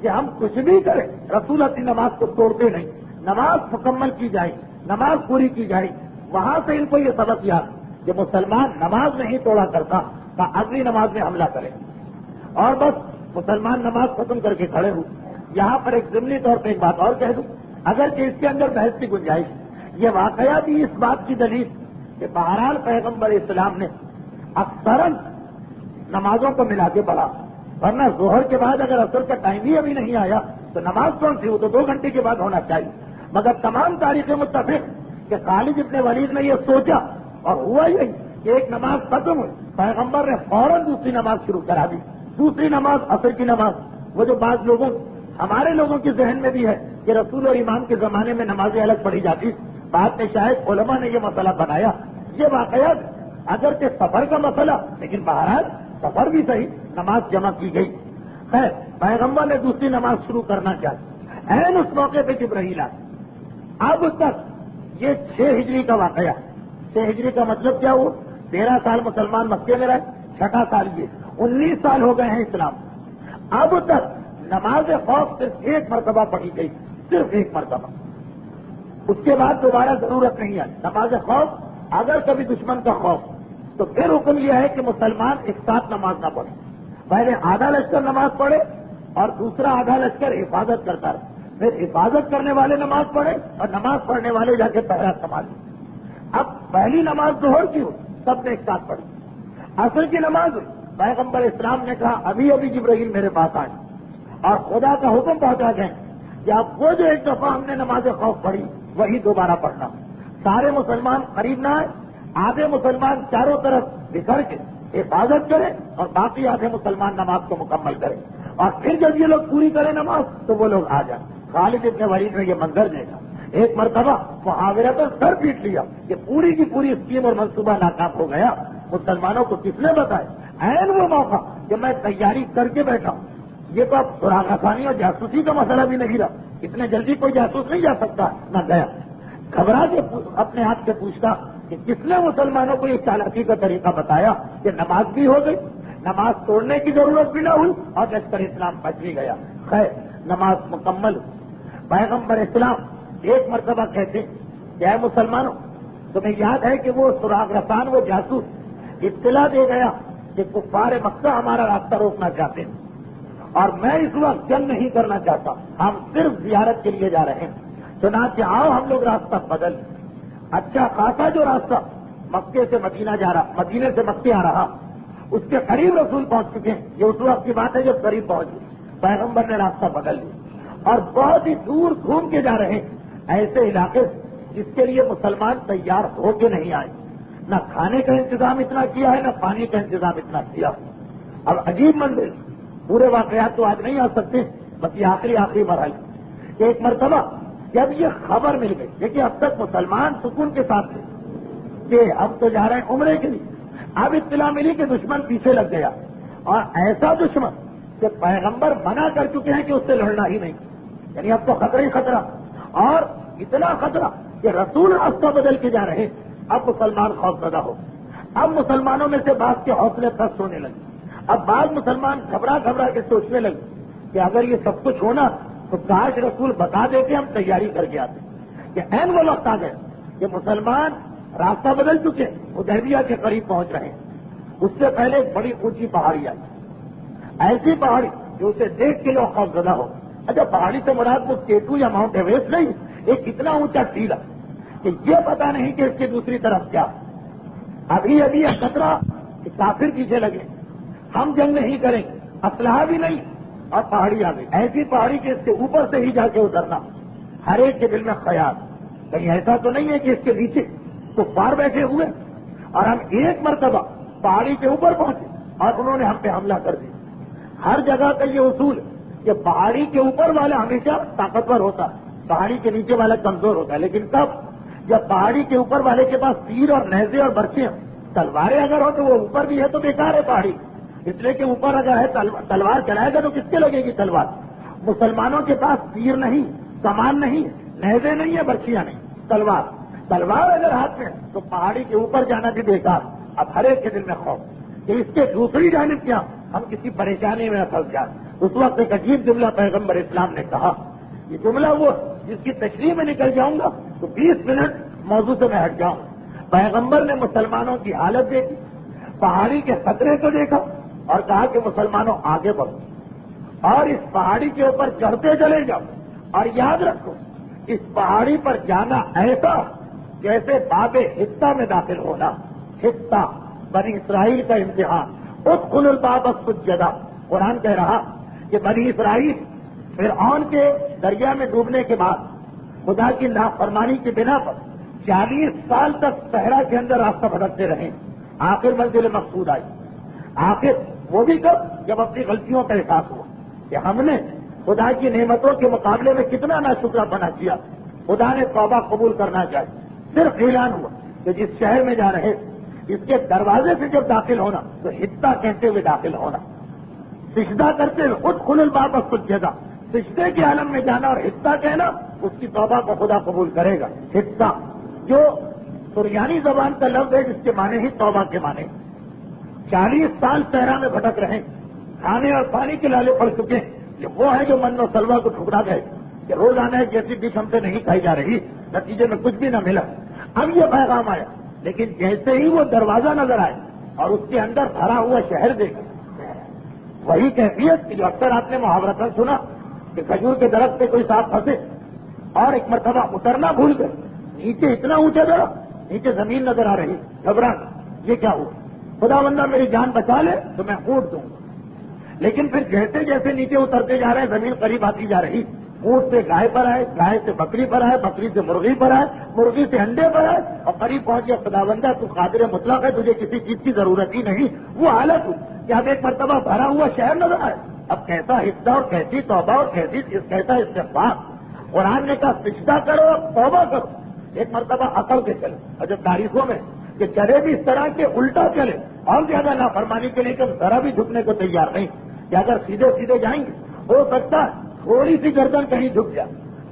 کہ ہم کچھ بھی کریں، رسول اپنی نماز کو توڑتے نہیں. نماز مکمل کی جائے، نماز پوری کی جائے. وہاں سے ان کو یہ سبق یاد کہ مسلمان نماز نہیں توڑا کرتا تو اگلی نماز میں حملہ کرے. اور بس مسلمان نماز ختم کر کے کھڑے ہو. یہاں پر ایک ضمنی طور پہ ایک بات اور کہہ دوں، اگر کہ اس کے اندر بحث کی گنجائش، یہ واقعہ بھی اس بات کی دلیل کہ بہرحال پیغمبر اسلام نے اکثراً نمازوں کو ملا کے پڑھا. ورنہ ظہر کے بعد اگر عصر کا ٹائم ہی ابھی نہیں آیا تو نماز کون سی؟ وہ تو 2 گھنٹے کے بعد ہونا چاہیے. مگر تمام تاریخیں متفق کہ خالد ابن ولید نے یہ سوچا اور ہوا یہی کہ ایک نماز ختم ہوئی، پیغمبر نے فوراً دوسری نماز شروع کرا دی. دوسری نماز عصر کی نماز. وہ جو بعض لوگوں ہمارے لوگوں کے ذہن میں بھی ہے کہ رسول اور امام کے زمانے میں نمازیں الگ پڑھی جاتی، بعد میں شاید علماء نے یہ مسئلہ بنایا. یہ واقعات اگرچہ سفر کا مسئلہ، لیکن بہرحال سفر بھی صحیح، نماز جمع کی گئی. خیر، پیغمبر نے دوسری نماز شروع کرنا چاہا. عین اس موقع پہ جبرائیل آیا. اب تک یہ 6 ہجری کا واقعہ. 6 ہجری کا مطلب کیا ہوا؟ 13 سال مسلمان مکے میں رہے، 6واں سال یہ 19 سال ہو گئے ہیں اسلام. اب تک نماز خوف صرف 1 مرتبہ پڑھی گئی، صرف 1 مرتبہ. اس کے بعد دوبارہ ضرورت نہیں آئی. نماز خوف اگر کبھی دشمن کا خوف تو پھر حکم یہ ہے کہ مسلمان ایک ساتھ نماز نہ پڑھے. پہلے آدھا لشکر نماز پڑھے اور دوسرا آدھا لشکر حفاظت کرتا رہے. پھر حفاظت کرنے والے نماز پڑھے اور نماز پڑھنے والے جا کے پہرا سنبھالے. اب پہلی نماز ظہر کی ہو، سب نے ایک ساتھ پڑھی. عصر کی نماز پیغمبر اسلام نے کہا ابھی ابھی جبرائیل میرے پاس آئے اور خدا کا حکم پہنچا گئے کہ اب وہ جو ایک دفعہ ہم نے نماز خوف پڑھی وہی دوبارہ پڑھنا. سارے مسلمان قریب نہ آئے، آدھے مسلمان چاروں طرف بکھر کے حفاظت کریں اور باقی آدھے مسلمان نماز کو مکمل کریں. اور پھر جب یہ لوگ پوری کریں نماز تو وہ لوگ آ جائیں. خالد ابن ولید نے یہ منظر دیکھا، ایک مرتبہ محاورہ پر سر پیٹ لیا کہ پوری کی پوری اسکیم اور منصوبہ ناکام ہو گیا. مسلمانوں کو کس نے بتایا؟ عین وہ موقع کہ میں تیاری کر کے بیٹھا ہوں. یہ تو اب سراغ خانی اور جاسوسی کا مسئلہ بھی نہیں رہا. اتنے جلدی کوئی جاسوس نہیں جا سکتا. نہ گیا، گھبرا کے اپنے آپ سے پوچھتا کہ کس نے مسلمانوں کو یہ چالاکی کا طریقہ بتایا کہ نماز بھی ہو گئی، نماز توڑنے کی ضرورت بھی نہ ہوئی اور لشکر اسلام بچ بھی گیا. خیر، نماز مکمل. پیغمبر اسلام ایک مرتبہ کہتے کہ اے مسلمانوں، تمہیں یاد ہے کہ وہ سراغ رسان، وہ جاسوس اطلاع دے گیا کہ کفار مکہ ہمارا راستہ روکنا چاہتے ہیں اور میں اس وقت جنگ نہیں کرنا چاہتا، ہم صرف زیارت کے لیے جا رہے ہیں. چنانچہ آؤ ہم لوگ راستہ بدل. اچھا خاصا جو راستہ مکے سے مدینہ جا رہا، مدینے سے مکے آ رہا، اس کے قریب رسول پہنچ چکے ہیں. یہ اس وقت کی بات ہے جب قریب پہنچ گئے. پیغمبر نے راستہ بدل لیا اور بہت ہی دور گھوم کے جا رہے ہیں، ایسے علاقے جس کے لیے مسلمان تیار ہو کے نہیں آئے. نہ کھانے کا انتظام اتنا کیا ہے، نہ پانی کا انتظام اتنا کیا. اب عجیب منظر، پورے واقعات تو آج نہیں آ سکتے، بس یہ آخری مرحلہ. ایک مرتبہ جب یہ خبر مل گئی، دیکھیے اب تک مسلمان سکون کے ساتھ تھے کہ اب تو جا رہے ہیں عمرے کے لیے. اب اطلاع ملی کہ دشمن پیچھے لگ گیا اور ایسا دشمن کہ پیغمبر منع کر چکے ہیں کہ اس سے لڑنا ہی نہیں. یعنی اب تو خطرہ ہی خطرہ، اور اتنا خطرہ کہ رسول راستہ بدل کے جا رہے. اب مسلمان خوف زدہ ہو. اب مسلمانوں میں سے بعض کے حوصلے پست ہونے لگے. اب بعض مسلمان گھبرا کے سوچنے لگے کہ اگر یہ سب کچھ ہونا تو کاش رسول بتا دیتے، ہم تیاری کر کے آتے. کہ عین وہ وقت آ گئے کہ مسلمان راستہ بدل چکے، حدیبیہ کے قریب پہنچ رہے ہیں. اس سے پہلے ایک بڑی اونچی پہاڑی آئی، ایسی پہاڑی جو اسے دیکھ کے لوگ خوف زدہ ہو. اچھا پہاڑی سے مراد وہ کیٹو یا ماؤنٹ ایوریسٹ نہیں، ایک اتنا اونچا ٹیلا کہ یہ پتا نہیں کہ اس کی دوسری طرف کیا. ابھی یہ خطرہ کہ کافر پیچھے لگے، ہم جنگ نہیں کریں، اسلحہ بھی نہیں، اور پہاڑی آ گئی. ایسی پہاڑی کہ اس کے اوپر سے ہی جا کے اترنا. ہر ایک کے دل میں خیال، کہیں ایسا تو نہیں ہے کہ اس کے نیچے کفار بیٹھے ہوئے اور ہم ایک مرتبہ پہاڑی کے اوپر پہنچے اور انہوں نے ہم پہ حملہ کر دیا. ہر جگہ کا یہ اصول کہ پہاڑی کے اوپر والا ہمیشہ طاقتور ہوتا ہے، پہاڑی کے نیچے والا کمزور ہوتا ہے. لیکن کب؟ جب پہاڑی کے اوپر والے کے پاس تیر اور نیزے اور برچے ہیں. تلواریں اگر ہو تو وہ اوپر بھی ہے تو بیکار ہے پہاڑی، اس لیے کہ اوپر اگر ہے تلوار چلائے گا تو کس کے لگے گی تلوار؟ مسلمانوں کے پاس تیر نہیں، کمان نہیں، نیزے نہیں ہے، برچیاں نہیں، تلوار اگر ہاتھ میں تو پہاڑی کے اوپر جانا بھی بیکار. اب ہر ایک کے دل میں خوف کہ اس کے دوسری جانب کیا ہم کسی پریشانی میں پھنس جائیں. اس وقت ایک عجیب جملہ پیغمبر اسلام نے کہا. یہ جملہ وہ جس کی تشریح میں نکل جاؤں گا تو 20 منٹ موضوع سے میں ہٹ جاؤں. پیغمبر نے مسلمانوں کی حالت دیکھی، پہاڑی کے خطرے کو دیکھا اور کہا کہ مسلمانوں آگے بڑھو اور اس پہاڑی کے اوپر چڑھتے چلے جاؤ اور یاد رکھو اس پہاڑی پر جانا ایسا جیسے باب حصہ میں داخل ہونا. حصہ بنی اسرائیل کا امتحان. ادخل الباب سجدا. قرآن کہہ رہا کہ بنی اسرائیل فرعون کے دریا میں ڈوبنے کے بعد خدا کی نافرمانی کی بنا پر 40 سال تک صحرا کے اندر راستہ بھٹکتے رہے. آخر منزل مقصود آئی. آخر وہ بھی کب؟ جب اپنی غلطیوں کا احساس ہوا کہ ہم نے خدا کی نعمتوں کے مقابلے میں کتنا ناشکرا بنا کیا. خدا نے توبہ قبول کرنا چاہیے. صرف اعلان ہوا کہ جس شہر میں جا رہے اس کے دروازے سے جب داخل ہونا تو حصہ کہتے ہوئے داخل ہونا، سجدہ کرتے ہوئے. ادخل الباب سجدا. سجدے کے عالم میں جانا اور حصہ کہنا اس کی توبہ کو خدا قبول کرے گا. حصہ جو سریانی زبان کا لفظ ہے جس کے معنی ہی توبہ کے معنی. 40 سال صحرا میں بھٹک رہے، کھانے اور پانی کے لالے پڑ چکے. یہ وہ ہے جو من و سلوا کو ٹھکرا گئے کہ روزانہ ایک جیسی ڈش ہم سے نہیں کھائی جا رہی، نتیجے میں کچھ بھی نہ ملا. اب یہ پیغام آیا، لیکن جیسے ہی وہ دروازہ نظر آئے اور اس کے اندر بھرا ہوا شہر دیکھا، وہی کیفیت جو اکثر آپ نے محاورتاً سنا کہ کھجور کے درخت پہ کوئی سانپ پھنسے اور ایک مرتبہ اترنا بھول گئے. نیچے اتنا اونچا درخت، نیچے زمین نظر آ رہی، گھبراہٹ. یہ کیا ہوا؟ خدا بندہ میری جان بچا لے تو میں اونٹ دوں گا. لیکن پھر جیسے جیسے نیچے اترتے جا رہے ہیں زمین قریب آتی جا رہی. اونٹ سے گائے پر آئے، گائے سے بکری پر آئے، بکری سے مرغی پر آئے، مرغی سے انڈے پر آئے اور قریب پہنچ گیا خدا بندہ تو قادر مطلق ہے، تجھے کسی چیز کی ضرورت ہی نہیں. وہ حالت ہوئی کہ اب ایک مرتبہ بھرا ہوا شہر نظر آئے. اب کیسا حصہ اور کیسی توبہ اور کیسا استغفار. قرآن نے کہا سجدہ کرو اور توبہ کرو. ایک مرتبہ عقل کے چلے اور جب تاریخوں میں کہ چلے بھی اس طرح کے الٹا چلے اور زیادہ نافرمانی کے لیے کہ ہم ذرا بھی جھکنے کو تیار نہیں کہ اگر سیدھے سیدھے جائیں گے ہو سکتا ہے تھوڑی سی گردن کہیں جھک جائے.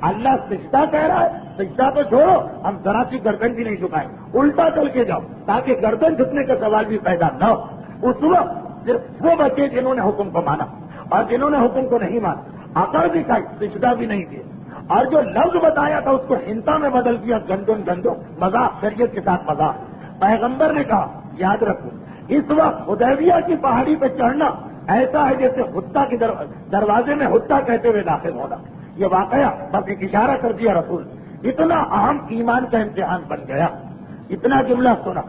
اللہ سجدہ کہہ رہا ہے، سجدہ تو چھوڑو، ہم ذرا سی گردن بھی نہیں جھکائیں، الٹا چل کے جاؤ تاکہ گردن جھکنے کا سوال بھی پیدا نہ ہو. اس وقت صرف وہ بچے جنہوں نے حکم کو مانا اور جنہوں نے حکم کو نہیں مانا، عقل دکھائی، سجدہ بھی نہیں کیا اور جو لفظ بتایا تھا اس کو ہنتا میں بدل دیا، گندوں مذاق، شریعت کے ساتھ مذاق. پیغمبر نے کہا یاد رکھو اس وقت حدیبیہ کی پہاڑی پہ چڑھنا ایسا ہے جیسے حتہ کے دروازے میں حتہ کہتے ہوئے داخل ہونا. یہ واقعہ بس ایک اشارہ کر دیا رسول. اتنا اہم ایمان کا امتحان بن گیا. اتنا جملہ سنا.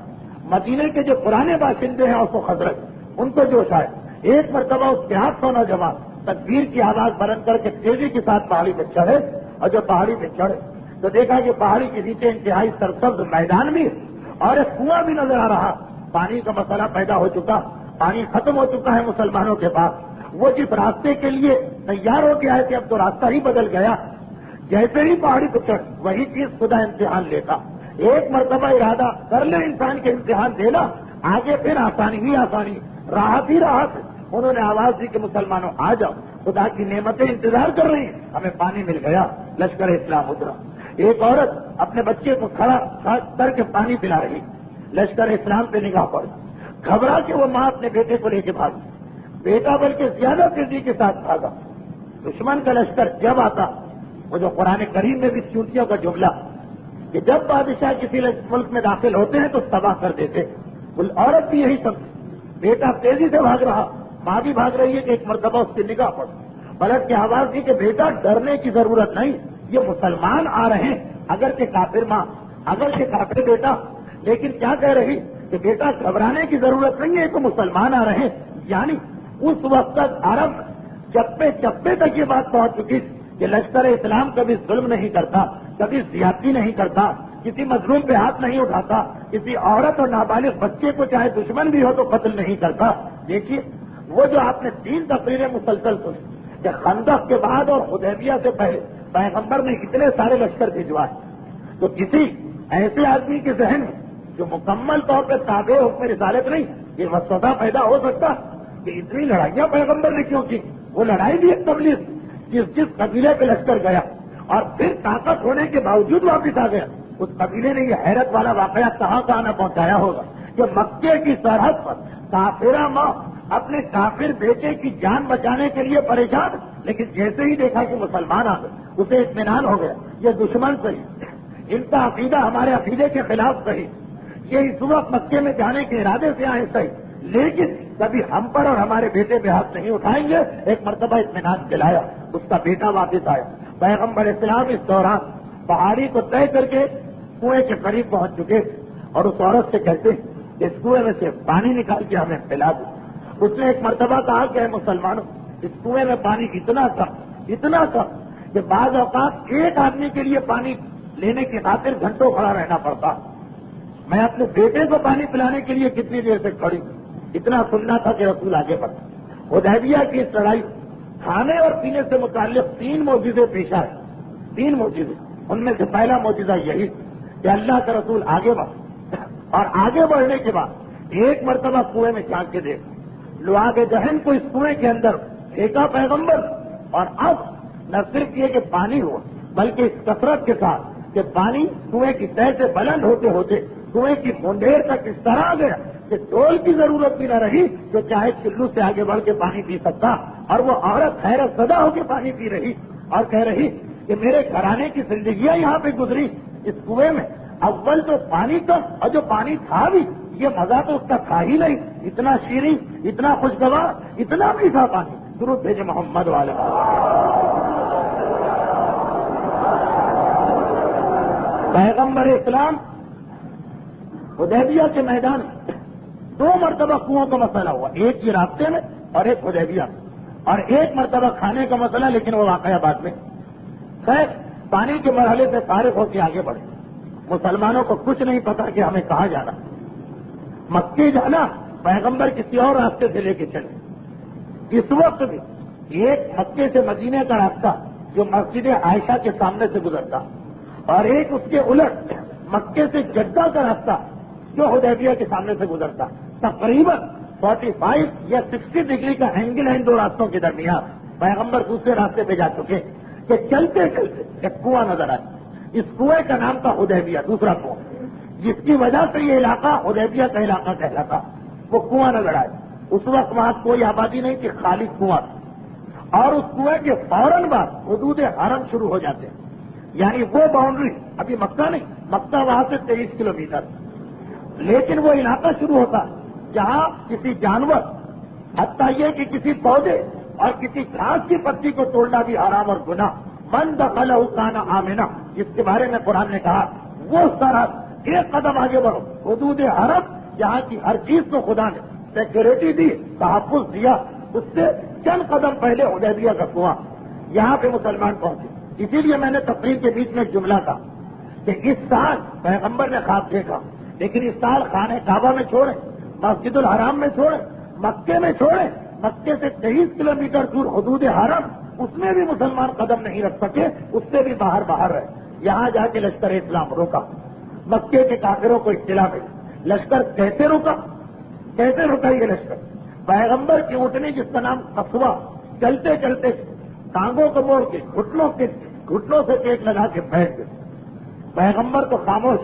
مدینے کے جو پرانے باشندے ہیں اس کو خزرج ان کو جوش آئے. ایک مرتبہ اس کے ہاتھ سونا جوان تکبیر کی آواز بلند کر کے تیزی کے ساتھ پہاڑی پہ چڑھے اور جب پہاڑی پہ چڑھے تو دیکھا کہ پہاڑی کے نیچے انتہائی سرسبز میدان بھی اور ایک کنواں بھی نظر آ رہا. پانی کا مسئلہ پیدا ہو چکا، پانی ختم ہو چکا ہے مسلمانوں کے پاس. وہ جس راستے کے لیے تیار ہو کے آئے تھے اب تو راستہ ہی بدل گیا. جیسے ہی پہاڑی پہ چڑھ وہی چیز خدا امتحان لیتا. ایک مرتبہ ارادہ کر لے انسان کے امتحان دینا، آگے پھر آسانی ہی آسانی، راحت ہی راحت. انہوں نے آواز دی کہ مسلمانوں آ جاؤ، خدا کی نعمتیں انتظار کر رہی ہیں. ہمیں پانی مل گیا. لشکر اسلام اترا. ایک عورت اپنے بچے کو کھڑا کر کے پانی پلا رہی. لشکر اسلام پہ نگاہ پڑ گھبرا کے وہ ماں اپنے بیٹے کو لے کے بھاگی. بیٹا بلکہ زیادہ تیزی کے ساتھ بھاگا. دشمن کا لشکر جب آتا، وہ جو قرآن کریم میں بھی چونٹیوں کا جملہ کہ جب بادشاہ کسی ملک میں داخل ہوتے ہیں تو تباہ کر دیتے. عورت بھی یہی سمجھی. بیٹا تیزی سے بھاگ رہا، ماں بھی بھاگ رہی ہے کہ ایک مرتبہ اس کی نگاہ پڑ پلٹ کے آواز دی کہ بیٹا ڈرنے کی ضرورت نہیں، یہ مسلمان آ رہے ہیں. اگر کہ کافر ماں، اگر کہ کافر بیٹا، لیکن کیا کہہ رہی کہ بیٹا گھبرانے کی ضرورت نہیں ہے، تو مسلمان آ رہے ہیں. یعنی اس وقت تک عرب چپے چپے تک یہ بات پہنچ چکی کہ لشکر اسلام کبھی ظلم نہیں کرتا، کبھی زیادتی نہیں کرتا، کسی مظلوم پہ ہاتھ نہیں اٹھاتا، کسی عورت اور نابالغ بچے کو چاہے دشمن بھی ہو تو قتل نہیں کرتا. دیکھیے وہ جو آپ نے 3 تقریریں مسلسل سنی، کہ خندق کے بعد اور حدیبیہ سے پہلے پیغمبر نے اتنے سارے لشکر بھجوائے، تو کسی ایسے آدمی کے ذہن میں جو مکمل طور پہ تابع حکم رسالت نہیں، یہ وسوسہ پیدا ہو سکتا کہ اتنی لڑائیاں پیغمبر نے کیوں کی؟ وہ لڑائی بھی ایک تبلیغ، جس قبیلے پہ لشکر گیا اور پھر طاقت ہونے کے باوجود واپس آ گیا، اس قبیلے نے یہ حیرت والا واقعہ کہاں نہ پہنچایا ہوگا کہ مکے کی سرحد پر کافرہ ماں اپنے کافر بیٹے کی جان بچانے کے لیے پریشان، لیکن جیسے ہی دیکھا کہ مسلمان آ گئے اسے اطمینان ہو گیا، یہ دشمن صحیح، ان کا عقیدہ ہمارے عقیدے کے خلاف صحیح، یہ اس وقت مکے میں جانے کے ارادے سے آئے صحیح، لیکن کبھی ہم پر اور ہمارے بیٹے پہ ہاتھ نہیں اٹھائیں گے۔ ایک مرتبہ اطمینان دلایا، اس کا بیٹا واپس آیا۔ پیغمبر اسلام اس دوران پہاڑی کو طے کر کے کنویں کے قریب پہنچ چکے اور اس عورت سے کہتے کہ اس کنویں میں سے پانی نکال کے ہمیں پلا دو۔ اس نے ایک مرتبہ کہا کہ اے مسلمانوں، اس کنویں میں پانی اتنا کم کہ بعض اوقات ایک آدمی کے لیے پانی لینے کی خاطر گھنٹوں کھڑا رہنا پڑتا، میں اپنے بیٹے کو پانی پلانے کے لیے کتنی دیر سے کھڑی ہوں۔ اتنا سننا تھا کہ رسول آگے بڑھا۔ حدیبیہ کی اس لڑائی کھانے اور پینے سے متعلق 3 معجزے پیش آئے، 3 معجزے، ان میں سے پہلا معجزہ یہی کہ اللہ کا رسول آگے بڑھا اور آگے بڑھنے کے بعد ایک مرتبہ کنویں میں جھانک کے دیکھا، لعاب جہن کو اس کنویں کے اندر پھینکا پیغمبر، اور اب نہ صرف یہ کہ پانی ہوا بلکہ اس کثرت کے ساتھ کہ پانی کنویں کی تہہ سے بلند ہوتے ہوتے کنویں کی منڈیر تک اس طرح آ گیا کہ ڈول کی ضرورت بھی نہ رہی جو چاہے چلو سے آگے بڑھ کے پانی پی سکتا، اور وہ عورت حیرت زدہ ہو کے پانی پی رہی اور کہہ رہی کہ میرے گھرانے کی زندگیاں یہاں پہ گزری اس کنویں میں، اول تو پانی کم اور جو پانی تھا بھی یہ مزہ تو اس کا تھا ہی نہیں، اتنا شیریں، اتنا خوشگوار، اتنا میٹھا پانی۔ درود بھیجے محمد والے۔ پیغمبر اسلام حدیبیہ کے میدان میں 2 مرتبہ کنووں کا مسئلہ ہوا، ایک یہ راستے میں اور ایک حدیبیہ میں، اور ایک مرتبہ کھانے کا مسئلہ، لیکن وہ واقعہ بعد میں۔ خیر، پانی کے مرحلے سے فارغ ہو کے آگے بڑھے، مسلمانوں کو کچھ نہیں پتا کہ ہمیں کہاں جانا، مکے جانا، پیغمبر کسی اور راستے سے لے کے چلے۔ اس وقت بھی ایک مکے سے مدینے کا راستہ جو مسجد عائشہ کے سامنے سے گزرتا، اور ایک اس کے الٹ مکے سے جدہ کا راستہ جو حدیبیہ کے سامنے سے گزرتا، تقریباً 45 یا 60 ڈگری کا اینگل ہے ان 2 راستوں کے درمیان۔ پیغمبر دوسرے راستے پہ جا چکے کہ چلتے چلتے ایک کنواں نظر آیا، اس کنویں کا نام تھا حدیبیہ، دوسرا کنواں، جس کی وجہ سے یہ علاقہ حدیبیہ کا علاقہ کہلاتا۔ وہ کنواں نظر آیا، اس وقت وہاں کوئی آبادی نہیں تھی، خالی کنواں تھا، اور اس کنویں کے فوراً بعد حدود حرم شروع ہو جاتے ہیں، یعنی وہ باؤنڈری ابھی مکہ نہیں، مکہ وہاں سے 23 کلومیٹر، لیکن وہ علاقہ شروع ہوتا جہاں کسی جانور، حتیٰ یہ کہ کسی پودے اور کسی گھاس کی پتی کو توڑنا بھی حرام اور گناہ۔ من دخلہ کان آمنا، جس کے بارے میں قرآن نے کہا وہ سرحد، ایک قدم آگے بڑھو، حدود حرم، جہاں کی ہر چیز کو خدا نے سیکورٹی دی، تحفظ دیا، اس سے چند قدم پہلے حدیبیہ کا کنواں، یہاں پہ مسلمان پہنچے۔ اسی لیے میں نے تقریر کے بیچ میں ایک جملہ کہا کہ اس سال پیغمبر نے خواب دیکھا، لیکن اس سال خانہ کعبہ میں چھوڑیں، مسجد الحرام میں چھوڑیں، مکے میں چھوڑیں، مکے سے 23 کلومیٹر دور حدود حرم، اس میں بھی مسلمان قدم نہیں رکھ سکے، اس سے بھی باہر رہے۔ یہاں جا کے لشکر اسلام روکا، مکے کے کافروں کو اطلاع ملی۔ لشکر کیسے روکا یہ لشکر؟ پیغمبر کی اونٹنی جس کا نام قصوہ، چلتے چلتے ٹانگوں کو موڑ کے گھٹنوں سے پیٹ لگا کے بیٹھ گئے۔ پیغمبر تو خاموش،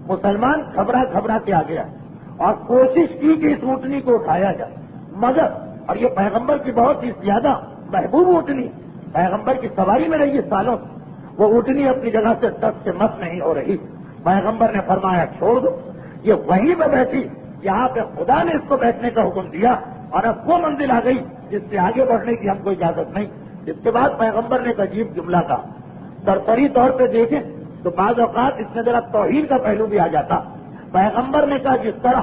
مسلمان گھبرا کے آ گیا اور کوشش کی کہ اس اونٹنی کو اٹھایا جائے، مگر، اور یہ پیغمبر کی بہت ہی زیادہ محبوب اونٹنی، پیغمبر کی سواری میں رہی سالوں، وہ اونٹنی اپنی جگہ سے دست سے مس نہیں ہو رہی۔ پیغمبر نے فرمایا چھوڑ دو، یہ وہیں پہ بیٹھی جہاں پہ خدا نے اس کو بیٹھنے کا حکم دیا، اور اب وہ منزل آ گئی جس سے آگے بڑھنے کی ہم کو اجازت نہیں۔ اس کے بعد پیغمبر نے ایک عجیب جملہ کہا، سرسری طور پہ دیکھیں تو بعض اوقات اس میں ذرا توہین کا پہلو بھی آ جاتا۔ پیغمبر نے کہا جس طرح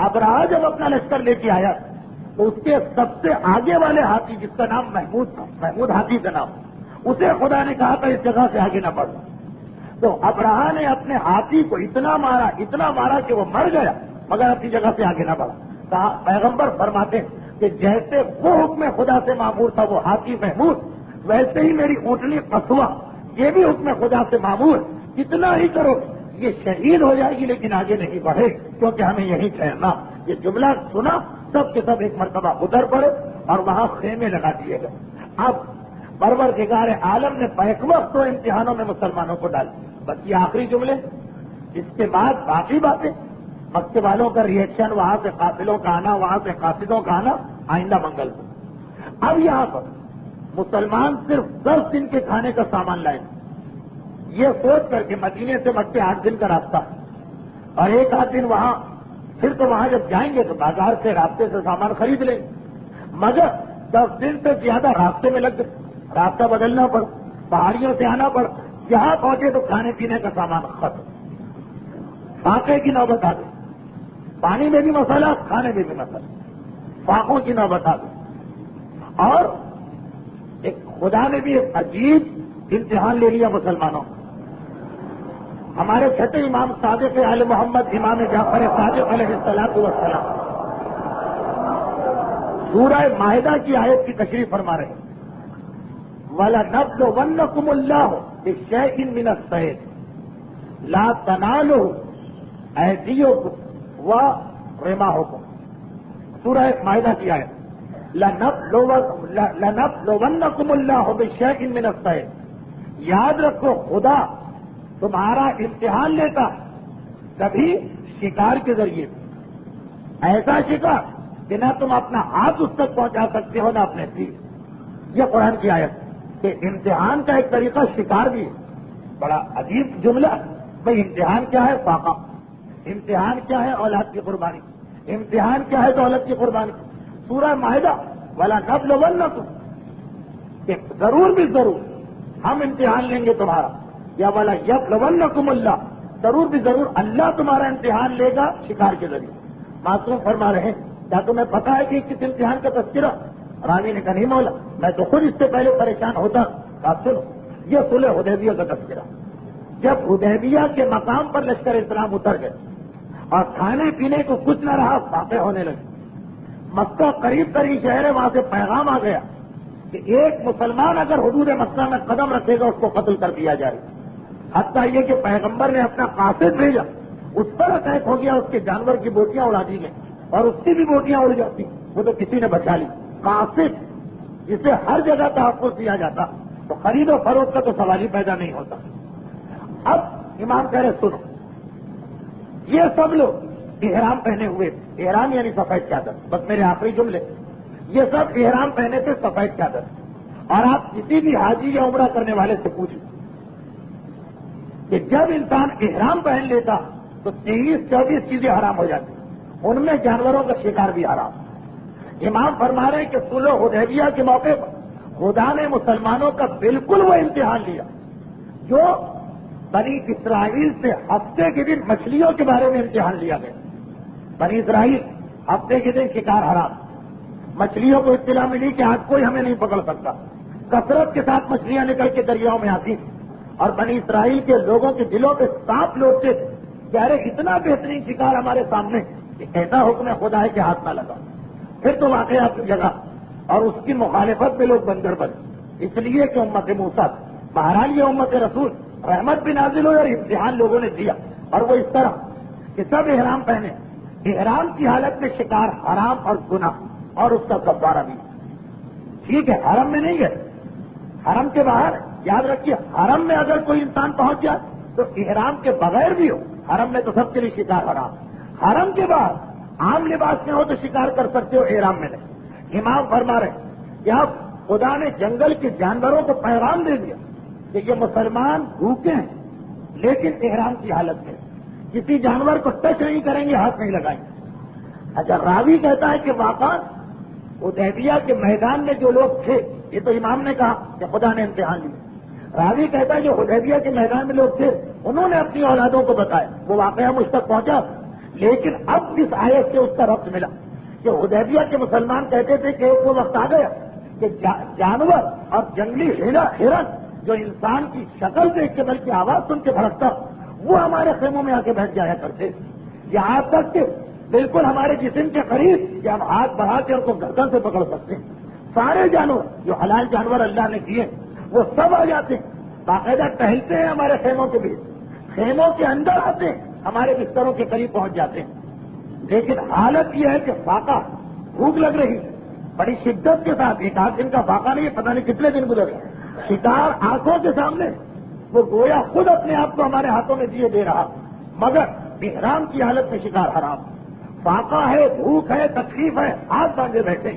ابراہ جب اپنا لشکر لے کے آیا تو اس کے سب سے آگے والے ہاتھی جس کا نام محمود تھا، محمود ہاتھی کا نام، اسے خدا نے کہا تھا اس جگہ سے آگے نہ بڑھو، تو ابراہ نے اپنے ہاتھی کو اتنا مارا کہ وہ مر گیا، مگر اپنی جگہ سے آگے نہ بڑھا۔ پیغمبر فرماتے کہ جیسے وہ حکم خدا سے معمور تھا وہ ہاتھی محمود، ویسے ہی میری اونٹنی قصوہ یہ بھی حکم خدا سے معمور، کتنا ہی کرو یہ شہید ہو جائے گی لیکن آگے نہیں بڑھے کیونکہ ہمیں یہیں ٹھہرنا۔ یہ جملہ سنا سب کے سب ایک مرتبہ اتر پڑے اور وہاں خیمے لگا دیے گئے۔ اب پروردگار عالم نے بیک وقت تو امتحانوں میں مسلمانوں کو ڈال دیا، بس یہ آخری جملے، اس کے بعد باقی باتیں، مکے والوں کا ریئیکشن، وہاں سے قافلوں کا آنا، وہاں سے قاصدوں کا آنا، آئندہ منگل کو۔ اب یہاں پر مسلمان صرف 10 دن کے کھانے کا سامان لائے، یہ سوچ کر کے مدینے سے مکے 8 دن کا راستہ اور ایک آدھ دن وہاں، پھر تو وہاں جب جائیں گے تو بازار سے راستے سے سامان خرید لیں گے، مگر 10 دن سے زیادہ راستے میں لگ گئے، راستہ بدلنا پڑ، پہاڑیوں سے آنا پڑ، یہاں پہنچے تو کھانے پینے کا سامان ختم، فاقے کی نوبت آ گئی، پانی میں بھی مسئلہ، کھانے میں بھی مسئلہ، فاقوں کی نوبت آ گئی، اور ایک خدا نے بھی ایک عجیب امتحان لے لیا مسلمانوں کا۔ ہمارے چھٹے امام صادق آل محمد امام جعفر صادق علیہ السلام سورہ مائدہ کی آیت کی تشریح فرما رہے ہیں، وَلَنَبْلُوَنَّكُمُ اللَّهُ بِشَيْءٍ مِّنَ الصَّيْدِ لَا تَنَالُهُ أَيْدِيُكُمْ وَرِمَاحُكُمْ، سورہ مائدہ کی آیت، لَنَبْلُوَنَّكُمُ اللَّهُ بِشَيْءٍ مِّنَ الصَّيْدِ، یاد رکھو خدا تمہارا امتحان لیتا کبھی شکار کے ذریعے، ایسا شکار کہ نہ تم اپنا ہاتھ اس تک پہنچا سکتے ہو نہ اپنے تیر۔ یہ قرآن کی آیت کہ امتحان کا ایک طریقہ شکار بھی ہے۔ بڑا عجیب جملہ، بھائی امتحان کیا ہے؟ فاقہ، امتحان کیا ہے؟ اولاد کی قربانی، امتحان کیا ہے؟ دولت کی قربانی۔ سورہ مائدہ وَلَنَبْلُوَنَّكُمْ، کہ ضرور بھی ضرور ہم امتحان لیں گے تمہارا، یا وَلَيَبْلُوَنَّكُمُ اللَّهُ، ضرور بھی ضرور اللہ تمہارا امتحان لے گا شکار کے ذریعے۔ معصوم فرما رہے ہیں کیا تمہیں پتا ہے کہ کس امتحان کا تذکرہ؟ راوی نے کہا نہیں مولا، میں تو خود اس سے پہلے پریشان ہوتا۔ آپ سنو، یہ صلح حدیبیہ کا تذکرہ، جب حدیبیہ کے مقام پر لشکر اسلام اتر گئے اور کھانے پینے کو کچھ نہ رہا، واقع ہونے لگے، مکہ قریب ترین شہر ہے، وہاں سے پیغام آ گیا کہ ایک مسلمان اگر حدود مکہ میں قدم رکھے گا اس کو قتل کر دیا جائے۔ حتیٰ یہ کہ پیغمبر نے اپنا قاصد بھیجا، اس پر اٹیک ہو گیا، اس کے جانور کی بوٹیاں اڑا دی گئی اور اس کی بھی بوٹیاں اڑ جاتی، وہ تو کسی نے بچا لی۔ قاصد جسے ہر جگہ تحفظ دیا جاتا تو خرید و فروخت کا تو سوال ہی پیدا نہیں ہوتا۔ اب امام کہہ رہے سنو، یہ سب لوگ احرام پہنے ہوئے، احرام یعنی سفید چادر، بس میرے آخری جملے، یہ سب احرام پہنے تھے سفید چادر، اور آپ کسی بھی حاجی یا عمرہ کرنے والے سے پوچھیں کہ جب انسان احرام پہن لیتا تو 23-24 چیزیں حرام ہو جاتی، ان میں جانوروں کا شکار بھی حرام۔ امام فرما رہے ہیں کہ صلح حدیبیہ کے موقع پر خدا نے مسلمانوں کا بالکل وہ امتحان لیا جو بنی اسرائیل سے ہفتے کے دن مچھلیوں کے بارے میں امتحان لیا گیا۔ بنی اسرائیل ہفتے کے دن شکار حرام، مچھلیوں کو اطلاع ملی کہ آج کوئی ہمیں نہیں پکڑ سکتا، کثرت کے ساتھ مچھلیاں نکل کے دریاؤں میں آتی اور بنی اسرائیل کے لوگوں کے دلوں پہ سانپ لوٹتے تھے کہ ارے اتنا بہترین شکار ہمارے سامنے، کہ ایسا حکم خدا ہے کہ ہاتھ نہ لگا۔ پھر تو واقعات کی جگہ اور اس کی مخالفت میں لوگ بندر بنے، اس لیے کہ امت موسیٰ، بہرحال یہ امت رسول رحمت بھی نازل ہوئی اور امتحان لوگوں نے دیا، اور وہ اس طرح کہ سب احرام پہنے، احرام کی حالت میں شکار حرام اور گناہ اور اس کا کفارہ بھی۔ ٹھیک ہے حرم میں نہیں گئے، حرم کے باہر، یاد رکھیے حرم میں اگر کوئی انسان پہنچ جائے تو احرام کے بغیر بھی ہو، حرم میں تو سب کے لیے شکار حرام، حرم کے باہر عام لباس میں ہو تو شکار کر سکتے ہو، احرام میں نہیں۔ امام فرما رہے کہ اب خدا نے جنگل کے جانوروں کو پیغام دے دیا کہ یہ مسلمان بھوکے ہیں لیکن احرام کی حالت میں، کسی جانور کو ٹچ نہیں کریں گے، ہاتھ نہیں لگائیں گے۔ اچھا راوی کہتا ہے کہ واقعہ حدیبیہ کے میدان میں جو لوگ تھے، یہ تو امام نے کہا کہ خدا نے امتحان لیا، راوی کہتا ہے جو حدیبیہ کے میدان میں لوگ تھے انہوں نے اپنی اولادوں کو بتایا، وہ واقعہ مجھ تک پہنچا، لیکن اب اس آیت سے اس کا ربط ملا کہ حدیبیہ کے مسلمان کہتے تھے کہ ایک وہ وقت آ گیا کہ جانور اور جنگلی ہرن جو انسان کی شکل دیکھ کے بلکہ آواز سن کے بھڑکتا، وہ ہمارے خیموں میں آ کے بیٹھ جایا کرتے، یہاں تک کہ بالکل ہمارے جسم کے قریب کہ ہم ہاتھ بڑھا کے ان کو گردن سے پکڑ سکتے ہیں. سارے جانور جو حلال جانور اللہ نے کیے وہ سب آ جاتے ہیں, باقاعدہ ٹہلتے ہیں ہمارے خیموں کے بیچ, خیموں کے اندر آتے ہیں, ہمارے بستروں کے قریب پہنچ جاتے ہیں. لیکن حالت یہ ہے کہ فاقہ, بھوک لگ رہی ہے بڑی شدت کے ساتھ, ایک آدھ دن کا فاقہ نہیں ہے, پتہ نہیں کتنے دن گزر گئے. شکار آنکھوں کے سامنے, وہ گویا خود اپنے آپ کو ہمارے ہاتھوں میں دیے دے رہا, مگر احرام کی حالت میں شکار حرام. فاقہ ہے, بھوک ہے, تکلیف ہے, ہاتھ باندھے بیٹھے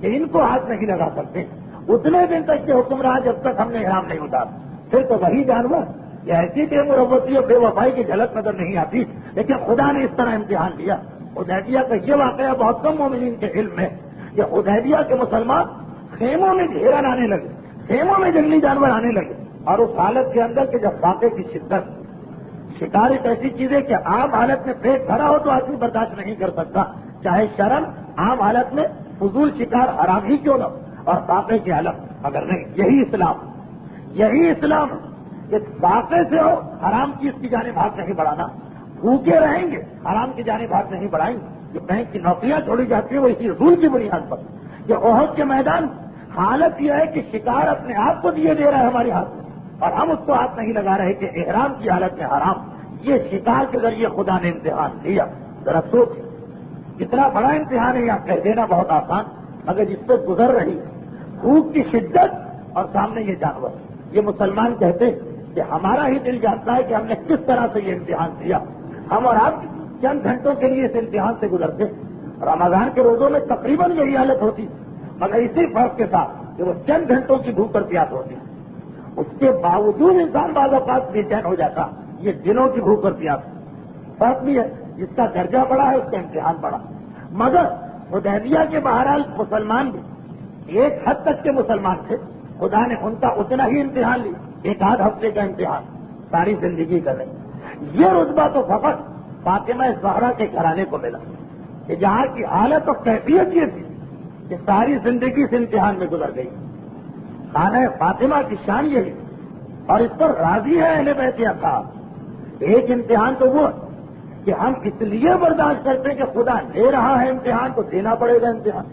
کہ ان کو ہاتھ نہیں لگا سکتے. اتنے دن تک کے حکم رہا جب تک ہم نے احرام نہیں اتارا. پھر تو وہی جانور یہ ایسی بے مربتی اور بے وفائی کی جھلک نظر نہیں آتی, لیکن خدا نے اس طرح امتحان دیا. حدیبیہ کا یہ واقعہ بہت کم مومنین کے علم میں کہ حدیبیہ کے مسلمان خیموں میں گھیرن آنے لگے, خیموں میں جنگلی جانور آنے لگے, اور اس حالت کے اندر کہ جب فاقے کی شدت, شکار ایک ایسی چیز ہے کہ عام حالت میں پیٹ بھرا ہو تو آدمی برداشت نہیں کر سکتا, چاہے شرم عام حالت میں فضول شکار حرام ہی کیوں نہ, اور فاقے کی حالت اگر نہیں. یہی اسلام کہ فاقے سے ہو حرام چیز کی جانب ہاتھ نہیں بڑھانا, بھوکے رہیں گے حرام کی جانب ہاتھ نہیں بڑھائیں گے. جو بینک کی نوکریاں چھوڑی جاتی ہیں وہ اسی رول کی بنیاد پر. کہ احد کے میدان حالت یہ ہے کہ شکار اپنے آپ کو دیے دے رہا ہے ہمارے ہاتھ میں, اور ہم اس کو ہاتھ نہیں لگا رہے کہ احرام کی حالت میں حرام. یہ شکار کے ذریعے خدا نے امتحان دیا. ذرا سوچ, کتنا بڑا امتحان ہے, یہاں کہہ دینا بہت آسان, مگر جس پہ گزر رہی بھوک کی شدت اور سامنے یہ جانور. یہ مسلمان کہتے کہ ہمارا ہی دل جانتا ہے کہ ہم نے کس طرح سے یہ امتحان دیا. ہم اور آپ چند گھنٹوں کے لیے اس امتحان سے گزرتے. رمضان کے روزوں میں تقریباً یہی حالت ہوتی, مگر اسی فرق کے ساتھ کہ وہ چند گھنٹوں کی بھوک پر پیاس ہوتی, اس کے باوجود انسان بعض اوقات بے چین ہو جاتا. یہ دنوں کی بھوک پر پیاس فرق بھی ہے, جس کا درجہ بڑا ہے اس کا امتحان بڑا. مگر حدیبیہ کے بہرحال مسلمان بھی ایک حد تک کے مسلمان تھے, خدا نے ان کا اتنا ہی امتحان لی, ایک آدھ ہفتے کا امتحان, ساری زندگی کر رہے. یہ رتبہ تو فقط فاطمہ زہرا کے گھرانے کو ملا کہ جہاں کی حالت اور کیفیت یہ تھی کہ ساری زندگی سے امتحان میں گزر گئی. خانہ فاطمہ کی شان یہی, اور اس پر راضی ہے اہل بیت اصحاب. ایک امتحان تو وہ کہ ہم اس لیے برداشت کرتے ہیں کہ خدا لے رہا ہے امتحان تو دینا پڑے گا امتحان.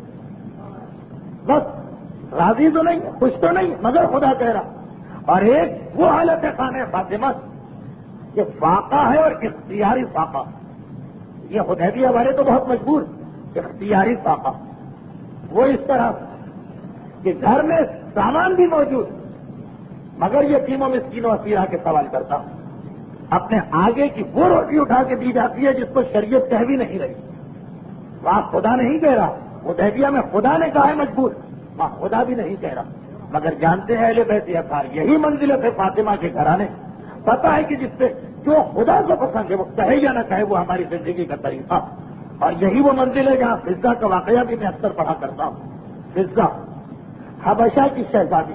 بس راضی تو نہیں, خوش تو نہیں, مگر خدا کہہ رہا. اور ایک وہ حالت ہے خانہ فاطمہ کہ فاقہ ہے اور اختیاری فاقہ. یہ حدیبیہ والے تو بہت مجبور, اختیاری فاقہ وہ اس طرح کہ گھر میں سامان بھی موجود, مگر یتیموں مسکینوں اسیرا کے سوال کرتا, اپنے آگے کی وہ روٹی اٹھا کے دی جاتی ہے جس کو شریعت کہہ بھی نہیں رہی. وہاں خدا نہیں کہہ رہا, حدیبیہ میں خدا نے کہا ہے مجبور, وہاں خدا بھی نہیں کہہ رہا. مگر جانتے ہیں اہل بیت اطہار یہی منزلت ہے فاطمہ کے گھرانے. پتا ہے کہ جس سے جو خدا کو پسند ہے وہ کہے یا نہ کہے وہ ہماری زندگی کا طریقہ. اور یہی وہ منزل ہے جہاں فضہ کا واقعہ بھی میں اکثر پڑھا کرتا ہوں. فضہ حبشہ کی شہزادی,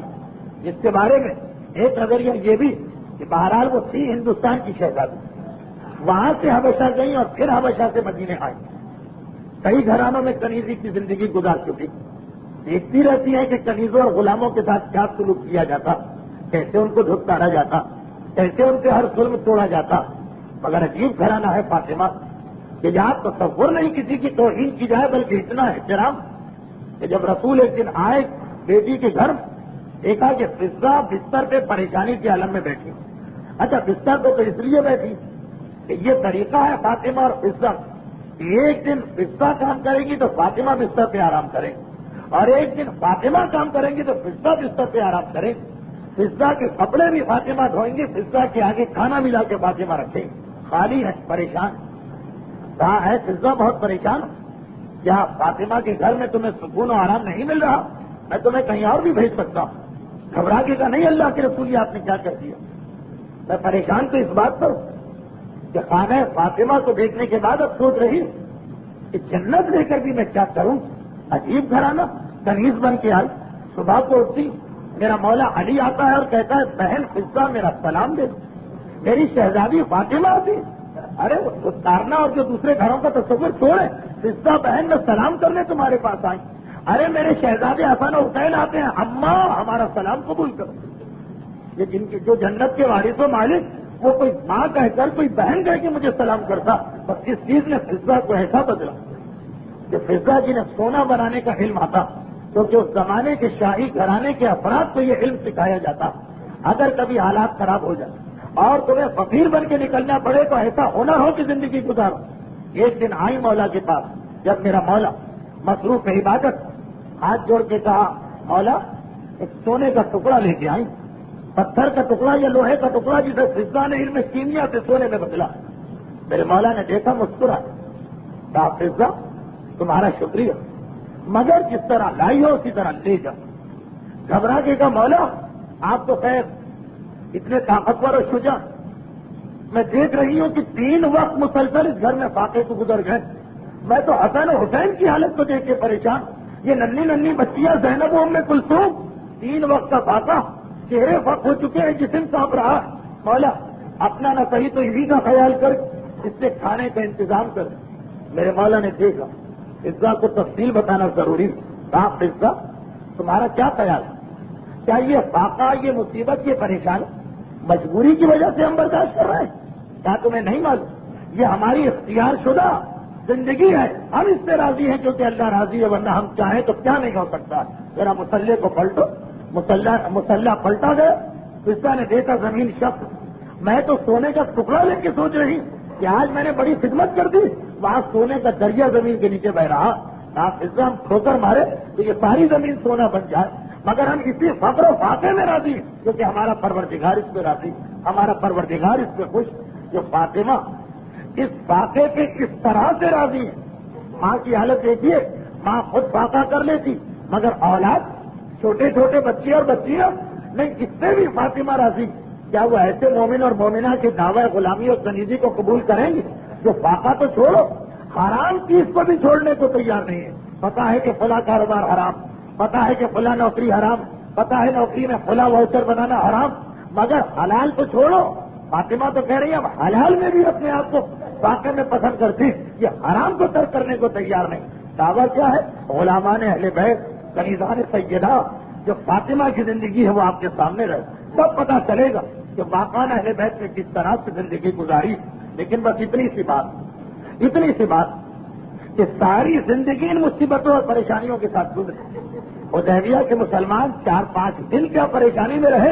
جس کے بارے میں ایک نظریہ یہ بھی کہ بہرحال وہ تھی ہندوستان کی شہزادی, وہاں سے حبشہ گئی اور پھر حبشہ سے مدینے آئی. کئی گھرانوں میں کنیزی کی زندگی گزار چکی, دیکھتی رہتی ہے کہ کنیزوں اور غلاموں کے ساتھ کیا سلوک کیا جاتا, کیسے ان کو دھتکارا جاتا, کیسے ان سے ہر ظلم توڑا جاتا. مگر عجیب گھرانہ ہے فاطمہ کہ جہاں تصور نہیں کسی کی توہین کی جائے, بلکہ اتنا احترام کہ جب رسول ایک دن آئے بیٹی کے گھر, دیکھا کہ فضہ بستر پہ پریشانی کے عالم میں بیٹھی. اچھا بستر پہ تو اس لیے بیٹھی کہ یہ طریقہ ہے فاطمہ اور فضہ, ایک دن فضہ کام کرے گی تو فاطمہ بستر پہ آرام کرے, اور ایک دن فاطمہ کام کریں گی تو فضہ بستر پہ آرام کرے. فضہ کے کپڑے بھی فاطمہ دھوئیں گے, فضہ کے آگے کھانا ملا کے فاطمہ رکھیں. خالی ہے, پریشان. کہاں ہے فضہ بہت پریشان, کیا فاطمہ کے گھر میں تمہیں سکون و آرام نہیں مل رہا, میں تمہیں کہیں اور بھی بھیج سکتا ہوں. گھبرا کے کہا نہیں اللہ کے رسول آپ نے کیا کر دیا. میں پریشان تو اس بات پر کہ خانہ فاطمہ کو دیکھنے کے بعد اب سوچ رہی کہ جنت لے کر بھی میں کیا کروں. عجیب گھرانہ, کنیز بن کے آئی. صبح کو اٹھتی, میرا مولا علی آتا ہے اور کہتا ہے بہن فضہ میرا سلام دے. میری شہزادی فاطمہ آتی, ارے اتارنا اور جو دوسرے گھروں کا تصور چھوڑے, فضہ بہن میں سلام کرنے تمہارے پاس آئی. ارے میرے شہزادے حسن اور حسین آتے ہیں, اماں ہمارا سلام قبول کرو. یہ جن کی جو جنت کے وارث و مالک وہ کوئی ماں کہہ کر کوئی بہن کہہ کے مجھے سلام کرتا، بس اس چیز نے فضا کو ایسا بدلا کہ فضا جی نے سونا بنانے کا علم آتا، کیونکہ اس زمانے کے شاہی گھرانے کے افراد کو یہ علم سکھایا جاتا، اگر کبھی حالات خراب ہو جائے اور تمہیں فقیر بن کے نکلنا پڑے تو ایسا ہونا ہو کہ زندگی گزارو۔ ایک دن آئی مولا کے پاس، جب میرا مولا مصروف عبادت، ہاتھ جوڑ کے کہا مولا ایک سونے کا ٹکڑا لے کے آئی، پتھر کا ٹکڑا یا لوہے کا ٹکڑا جسے فضا نے علم کیمیا سے سونے میں بدلا۔ میرے مولا نے دیکھا، مسکرا، کہا فضا تمہارا شکریہ، مگر جس طرح لائی ہو اسی طرح لے جاؤ۔ گھبرا کے کہا مولا آپ تو خیر اتنے طاقتور اور شجاع، میں دیکھ رہی ہوں کہ 3 وقت مسلسل اس گھر میں فاقے کو گزر گئے، میں تو حسن و حسین کی حالت کو دیکھ کے پریشان، یہ ننھی ننھی بچیاں زینب و ام کلثوم، 3 وقت کا فاقہ، چہرے فق ہو چکے ہیں، جسم کانپ رہا، مولا اپنا نہ صحیح تو انہی کا خیال کر، اس سے کھانے کا انتظام کر۔ میرے مولا نے دیکھا، فضا کو تفصیل بتانا ضروری، کہا فضا تمہارا کیا خیال ہے؟ کیا یہ فاقہ، یہ مصیبت، یہ پریشانی مجبوری کی وجہ سے ہم برداشت کر رہے ہیں؟ کیا تمہیں نہیں معلوم یہ ہماری اختیار شدہ زندگی ہے، ہم اس سے راضی ہیں کیونکہ اللہ راضی ہے، ورنہ ہم چاہیں تو کیا نہیں ہو سکتا۔ ذرا مسلح کو پلٹو، مسلح پلٹا گیا، فضا نے دیکھا زمین شخص، میں تو سونے کا ٹکڑا لے کے سوچ رہی کہ آج میں نے بڑی خدمت کر دی، وہاں سونے کا دریا زمین کے نیچے بہ رہا، فضا ہم ٹھوکر مارے تو یہ ساری زمین سونا بن جائے، مگر ہم اسی فقر و فاقے میں راضی ہیں کیونکہ ہمارا پروردگار اس پہ راضی، ہمارا پروردگار اس پہ خوش۔ جو فاطمہ اس فاقے پہ کس طرح سے راضی ہے، ماں کی حالت دیکھیے، ماں خود فاقہ کر لیتی مگر اولاد، چھوٹے چھوٹے بچے اور بچیاں نہیں، اس سے بھی فاطمہ راضی۔ کیا وہ ایسے مومن اور مومنہ کے دعوی غلامی اور کنیزی کو قبول کریں گے جو فاقہ تو چھوڑو، حرام چیز کو بھی چھوڑنے کو تیار نہیں ہے؟ پتا ہے کہ فلاں کاروبار حرام، پتا ہے کہ فلاں نوکری حرام، پتا ہے نوکری میں فلاں واؤچر بنانا حرام، مگر حلال تو چھوڑو۔ فاطمہ تو کہہ رہی ہے اب حلال میں بھی اپنے آپ کو فاقے میں پسند کرتی، یہ حرام کو ترک کرنے کو تیار نہیں۔ دعویٰ کیا ہے؟ غلامان اہل بیت، کنیزان سیدہ، جو فاطمہ کی زندگی ہے وہ آپ کے سامنے رہے، سب پتا چلے گا کہ واقعان اہل بیت نے کس طرح سے زندگی گزاری۔ لیکن بس اتنی سی بات کہ ساری زندگی ان مصیبتوں اور پریشانیوں کے ساتھ گزری۔ حدیبیہ کے مسلمان 4-5 دن کیا پریشانی میں رہے،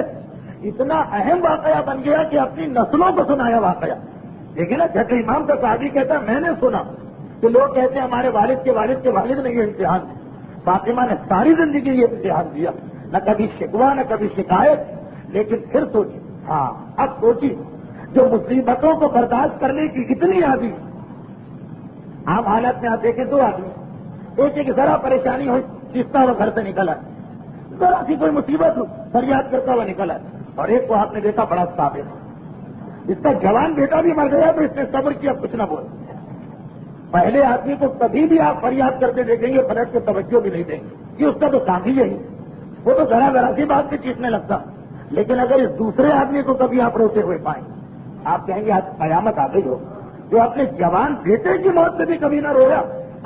اتنا اہم واقعہ بن گیا کہ اپنی نسلوں کو سنایا واقعہ۔ لیکن نا چھٹے امام کا صحابی کہتا ہے میں نے سنا کہ لوگ کہتے ہیں ہمارے والد کے والد نے یہ امتحان دیا، فاطمہ نے ساری زندگی یہ امتحان دیا، نہ کبھی شکوہ نہ کبھی شکایت۔ لیکن پھر سوچی، اب سوچی جو مصیبتوں کو برداشت کرنے کی اتنی عادی، عام حالت میں آپ دیکھیں 2 آدمی، ایک ذرا پریشانی ہو چیختا ہوا گھر سے نکل آئے، ذرا سی کوئی مصیبت ہو فریاد کرتا ہوا نکل آئے، اور ایک کو آپ نے دیکھا بڑا صابر، اس کا جوان بیٹا بھی مر گیا تو اس نے صبر کیا، کچھ نہ بول۔ پہلے آدمی کو کبھی بھی آپ فریاد کرتے دیکھیں گے پلٹ کے توجہ بھی نہیں دیں گے، یہ اس کا تو کام ہی یہی، وہ تو ذرا سی بات پہ چیخنے لگتا۔ لیکن اگر اس دوسرے آدمی کو کبھی آپ روتے ہوئے پائیں، آپ کہیں گے آج قیامت آ گئی ہو، جو اپنے جوان بیٹے کی موت سے بھی کبھی نہ رویا،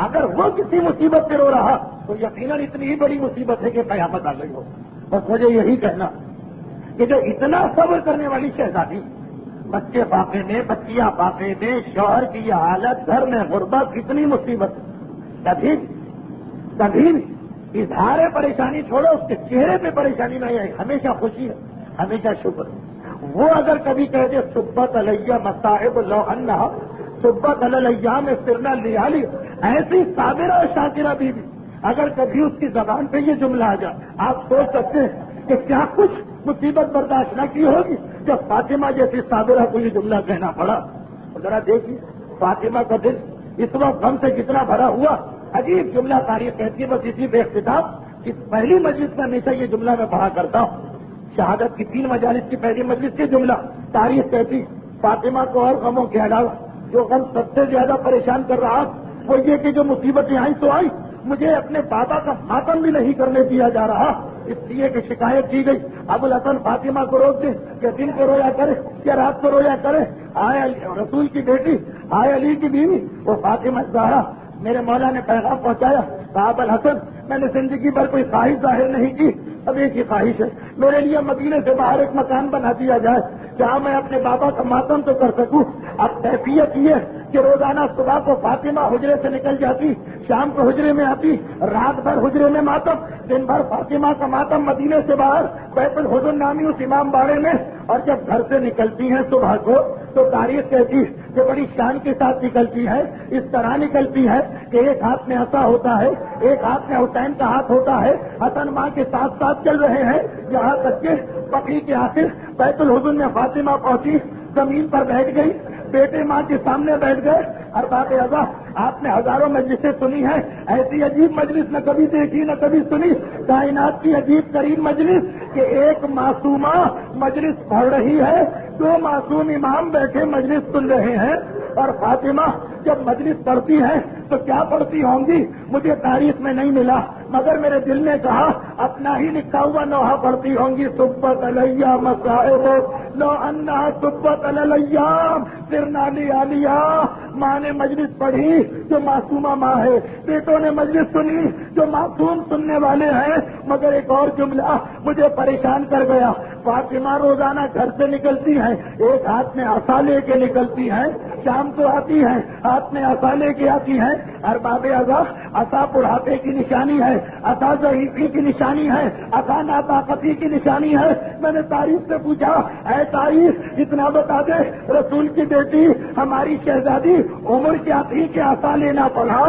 اگر وہ کسی مصیبت سے رو رہا تو یقیناً اتنی ہی بڑی مصیبت ہے کہ قیامت آ گئی ہو۔ بس مجھے یہی کہنا کہ جو اتنا صبر کرنے والی شہزادی، بچے فاقے میں، بچیاں فاقے میں، شوہر کی یہ حالت، گھر میں غربت، اتنی مصیبت، کبھی اظہار پریشانی چھوڑو، اس کے چہرے پہ پریشانی نہیں آئی، ہمیشہ خوشی ہے، ہمیشہ شکر۔ وہ اگر کبھی کہہ دے صبت علیہ مصائب لو انہا صبت علی الیام سرنا لیالی، ایسی صابرہ اور شاکرہ بیوی اگر کبھی اس کی زبان پہ یہ جملہ آ جائے، آپ سوچ سکتے ہیں کہ کیا کچھ مصیبت برداشت نہ کی ہوگی جب فاطمہ جیسی صابرہ کو یہ جملہ کہنا پڑا۔ ذرا دیکھیے فاطمہ کا دل اس وقت غم سے کتنا بھرا ہوا۔ عجیب جملہ تاریخ کہتی ہے، بس اسی بے اختتام کہ پہلی مجلس میں ہمیشہ یہ جملہ میں پڑھا کرتا ہوں، شہادت کی 3 مجالس کی پہلی مجلس کے جملہ تاریخ کہتی فاطمہ کو اور غموں کے علاوہ جو غم سب سے زیادہ پریشان کر رہا وہ یہ کہ جو مصیبتیں آئی تو آئی، مجھے اپنے بابا کا ماتم بھی نہیں کرنے دیا جا رہا، اس لیے کہ شکایت کی گئی ابوالحسن فاطمہ کو روک دیں کہ دن کو رویا کرے یا رات کو رویا کرے، آئے رسول کی بیٹی، آئے علی کی بیوی وہ فاطمہ زہرا، میرے مولا نے پیغام پہنچایا، صاحب الحسن میں نے زندگی بھر کوئی خواہش ظاہر نہیں کی، اب ایک ہی خواہش ہے، میرے لیے مدینے سے باہر ایک مکان بنا دیا جائے، کیا میں اپنے بابا کا ماتم تو کر سکوں؟ اب کیفیت یہ کہ روزانہ صبح کو فاطمہ حجرے سے نکل جاتی، شام کو حجرے میں آتی، رات بھر حجرے میں ماتم، دن بھر فاطمہ کا ماتم مدینے سے باہر بیت الحزن نامی اس امام باڑے میں، اور جب گھر سے نکلتی ہیں صبح کو تو تاریخ کہتی کہ بڑی شان کے ساتھ نکلتی ہے، اس طرح نکلتی ہے کہ ایک ہاتھ میں عصا ہوتا ہے، ایک ہاتھ میں حسین کا ہاتھ ہوتا ہے، حسن ماں کے ساتھ ساتھ چل رہے ہیں، یہاں تک کہ بقی کے آخر بیت الحزن میں فاطمہ پہنچی، زمین پر بیٹھ گئی، بیٹے ماں کے سامنے بیٹھ گئے۔ ارباب اعضاء، آپ نے ہزاروں مجلسیں سنی ہیں، ایسی عجیب مجلس نہ کبھی دیکھی نہ کبھی سنی، کائنات کی عجیب ترین مجلس کہ ایک معصومہ مجلس پڑھ رہی ہے، دو معصوم امام بیٹھے مجلس سن رہے ہیں، اور فاطمہ جب مجلس پڑھتی ہے تو کیا پڑھتی ہوں گی مجھے تاریخ میں نہیں ملا، مگر میرے دل نے کہا اپنا ہی لکھا ہوا نوحہ پڑھتی ہوں گی، صبت علیہ مصائب لو انہا صبت علیہم سرنا لیا۔ ماں نے مجلس پڑھی جو معصومہ ماں ہے، بیٹوں نے مجلس سنی جو معصوم سننے والے ہیں، مگر ایک اور جملہ مجھے پریشان کر گیا۔ فاطمہ روزانہ گھر سے نکلتی ہیں، ایک ہاتھ میں عصا لے کے نکلتی ہیں، شام کو آتی ہیں ہاتھ میں عصا لے کے آتی ہیں۔ ارباب اعضاء، عصا بڑھاپے کی نشانی ہے، عصا ضعیفی کی نشانی ہے، عصا ناطاقتی کی نشانی ہے۔ میں نے تاریخ سے پوچھا، اے تاریخ اتنا بتا دے، رسول کی بیٹی ہماری شہزادی عمر کیا تھی کہ عصا لینا پڑا؟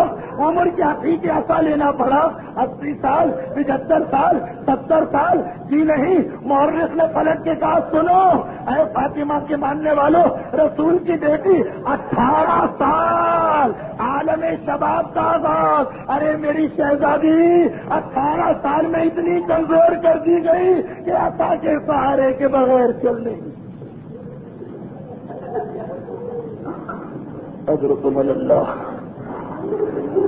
عمر کیا تھی کہ عصا لینا پڑا؟ 80 سال، 75 سال، 70 سال؟ جی نہیں، مورخ نے پلٹ کے کہا سنو اے فاطمہ کے ماننے والوں، رسول کی بیٹی 18 سال عالم شباب کا آغاز۔ ارے میری شہزادی 18 سال میں اتنی کمزور کر دی گئی کہ عصا کے سہارے کے بغیر چل نہیں۔ اجرکم اللہ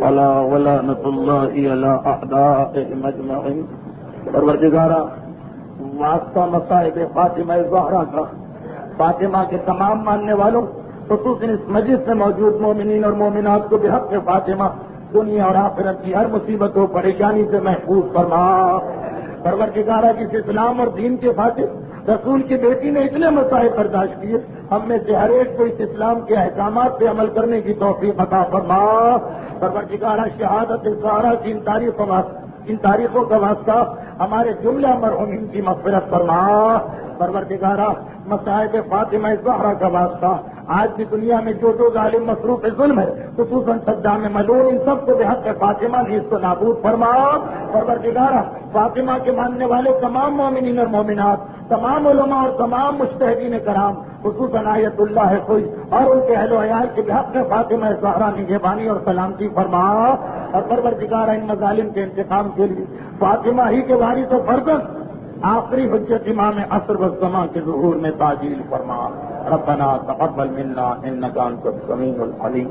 الا ولعنۃ اللہ علی اعدائہم اجمعین۔ پروردگارا، واسطہ مصائب فاطمہ زہرا کا فاطمہ کے تمام ماننے والوں، خصوصاً اس مجلس میں موجود مومنین اور مومنات کو بحق فاطمہ دنیا اور آخرت کی ہر مصیبت و پریشانی سے محفوظ فرما۔ پروردگارا، جس اسلام اور دین کے خاطر رسول کی بیٹی نے اتنے مصائب برداشت کیے، ہم میں سے ہر ایک کو اس اسلام کے احکامات پہ عمل کرنے کی توفیق عطا فرما۔ پروردگارا، شہادت زہرا کی ان تاریخوں کا واسطہ ہمارے جملہ مرحومین کی مغفرت فرما۔ پروردگارا، مصائب فاطمہ زہرا کا واسطہ آج بھی دنیا میں جو ظالم مصروف ظلم ہے، خصوصاً صدام ملعون، ان سب کو بحق فاطمہ نے اس کو نابود فرما۔ پروردگارا، فاطمہ کے ماننے والے تمام مومنین اور مومنات، تمام علماء اور تمام مجتہدین کرام، خصوصاً آیت اللہ کوئی اور ان کے اہل و عیال کے بحق فاطمہ زہرا نگہبانی اور سلامتی فرما۔ اور پروردگارا، ان مظالم کے انتقام کے لیے فاطمہ ہی کے وارث و فرزند آخری حجت امام عصر والزمان کے ظہور میں تعجیل فرما۔ ربنا تقبل منا انک انت السمیع العلیم۔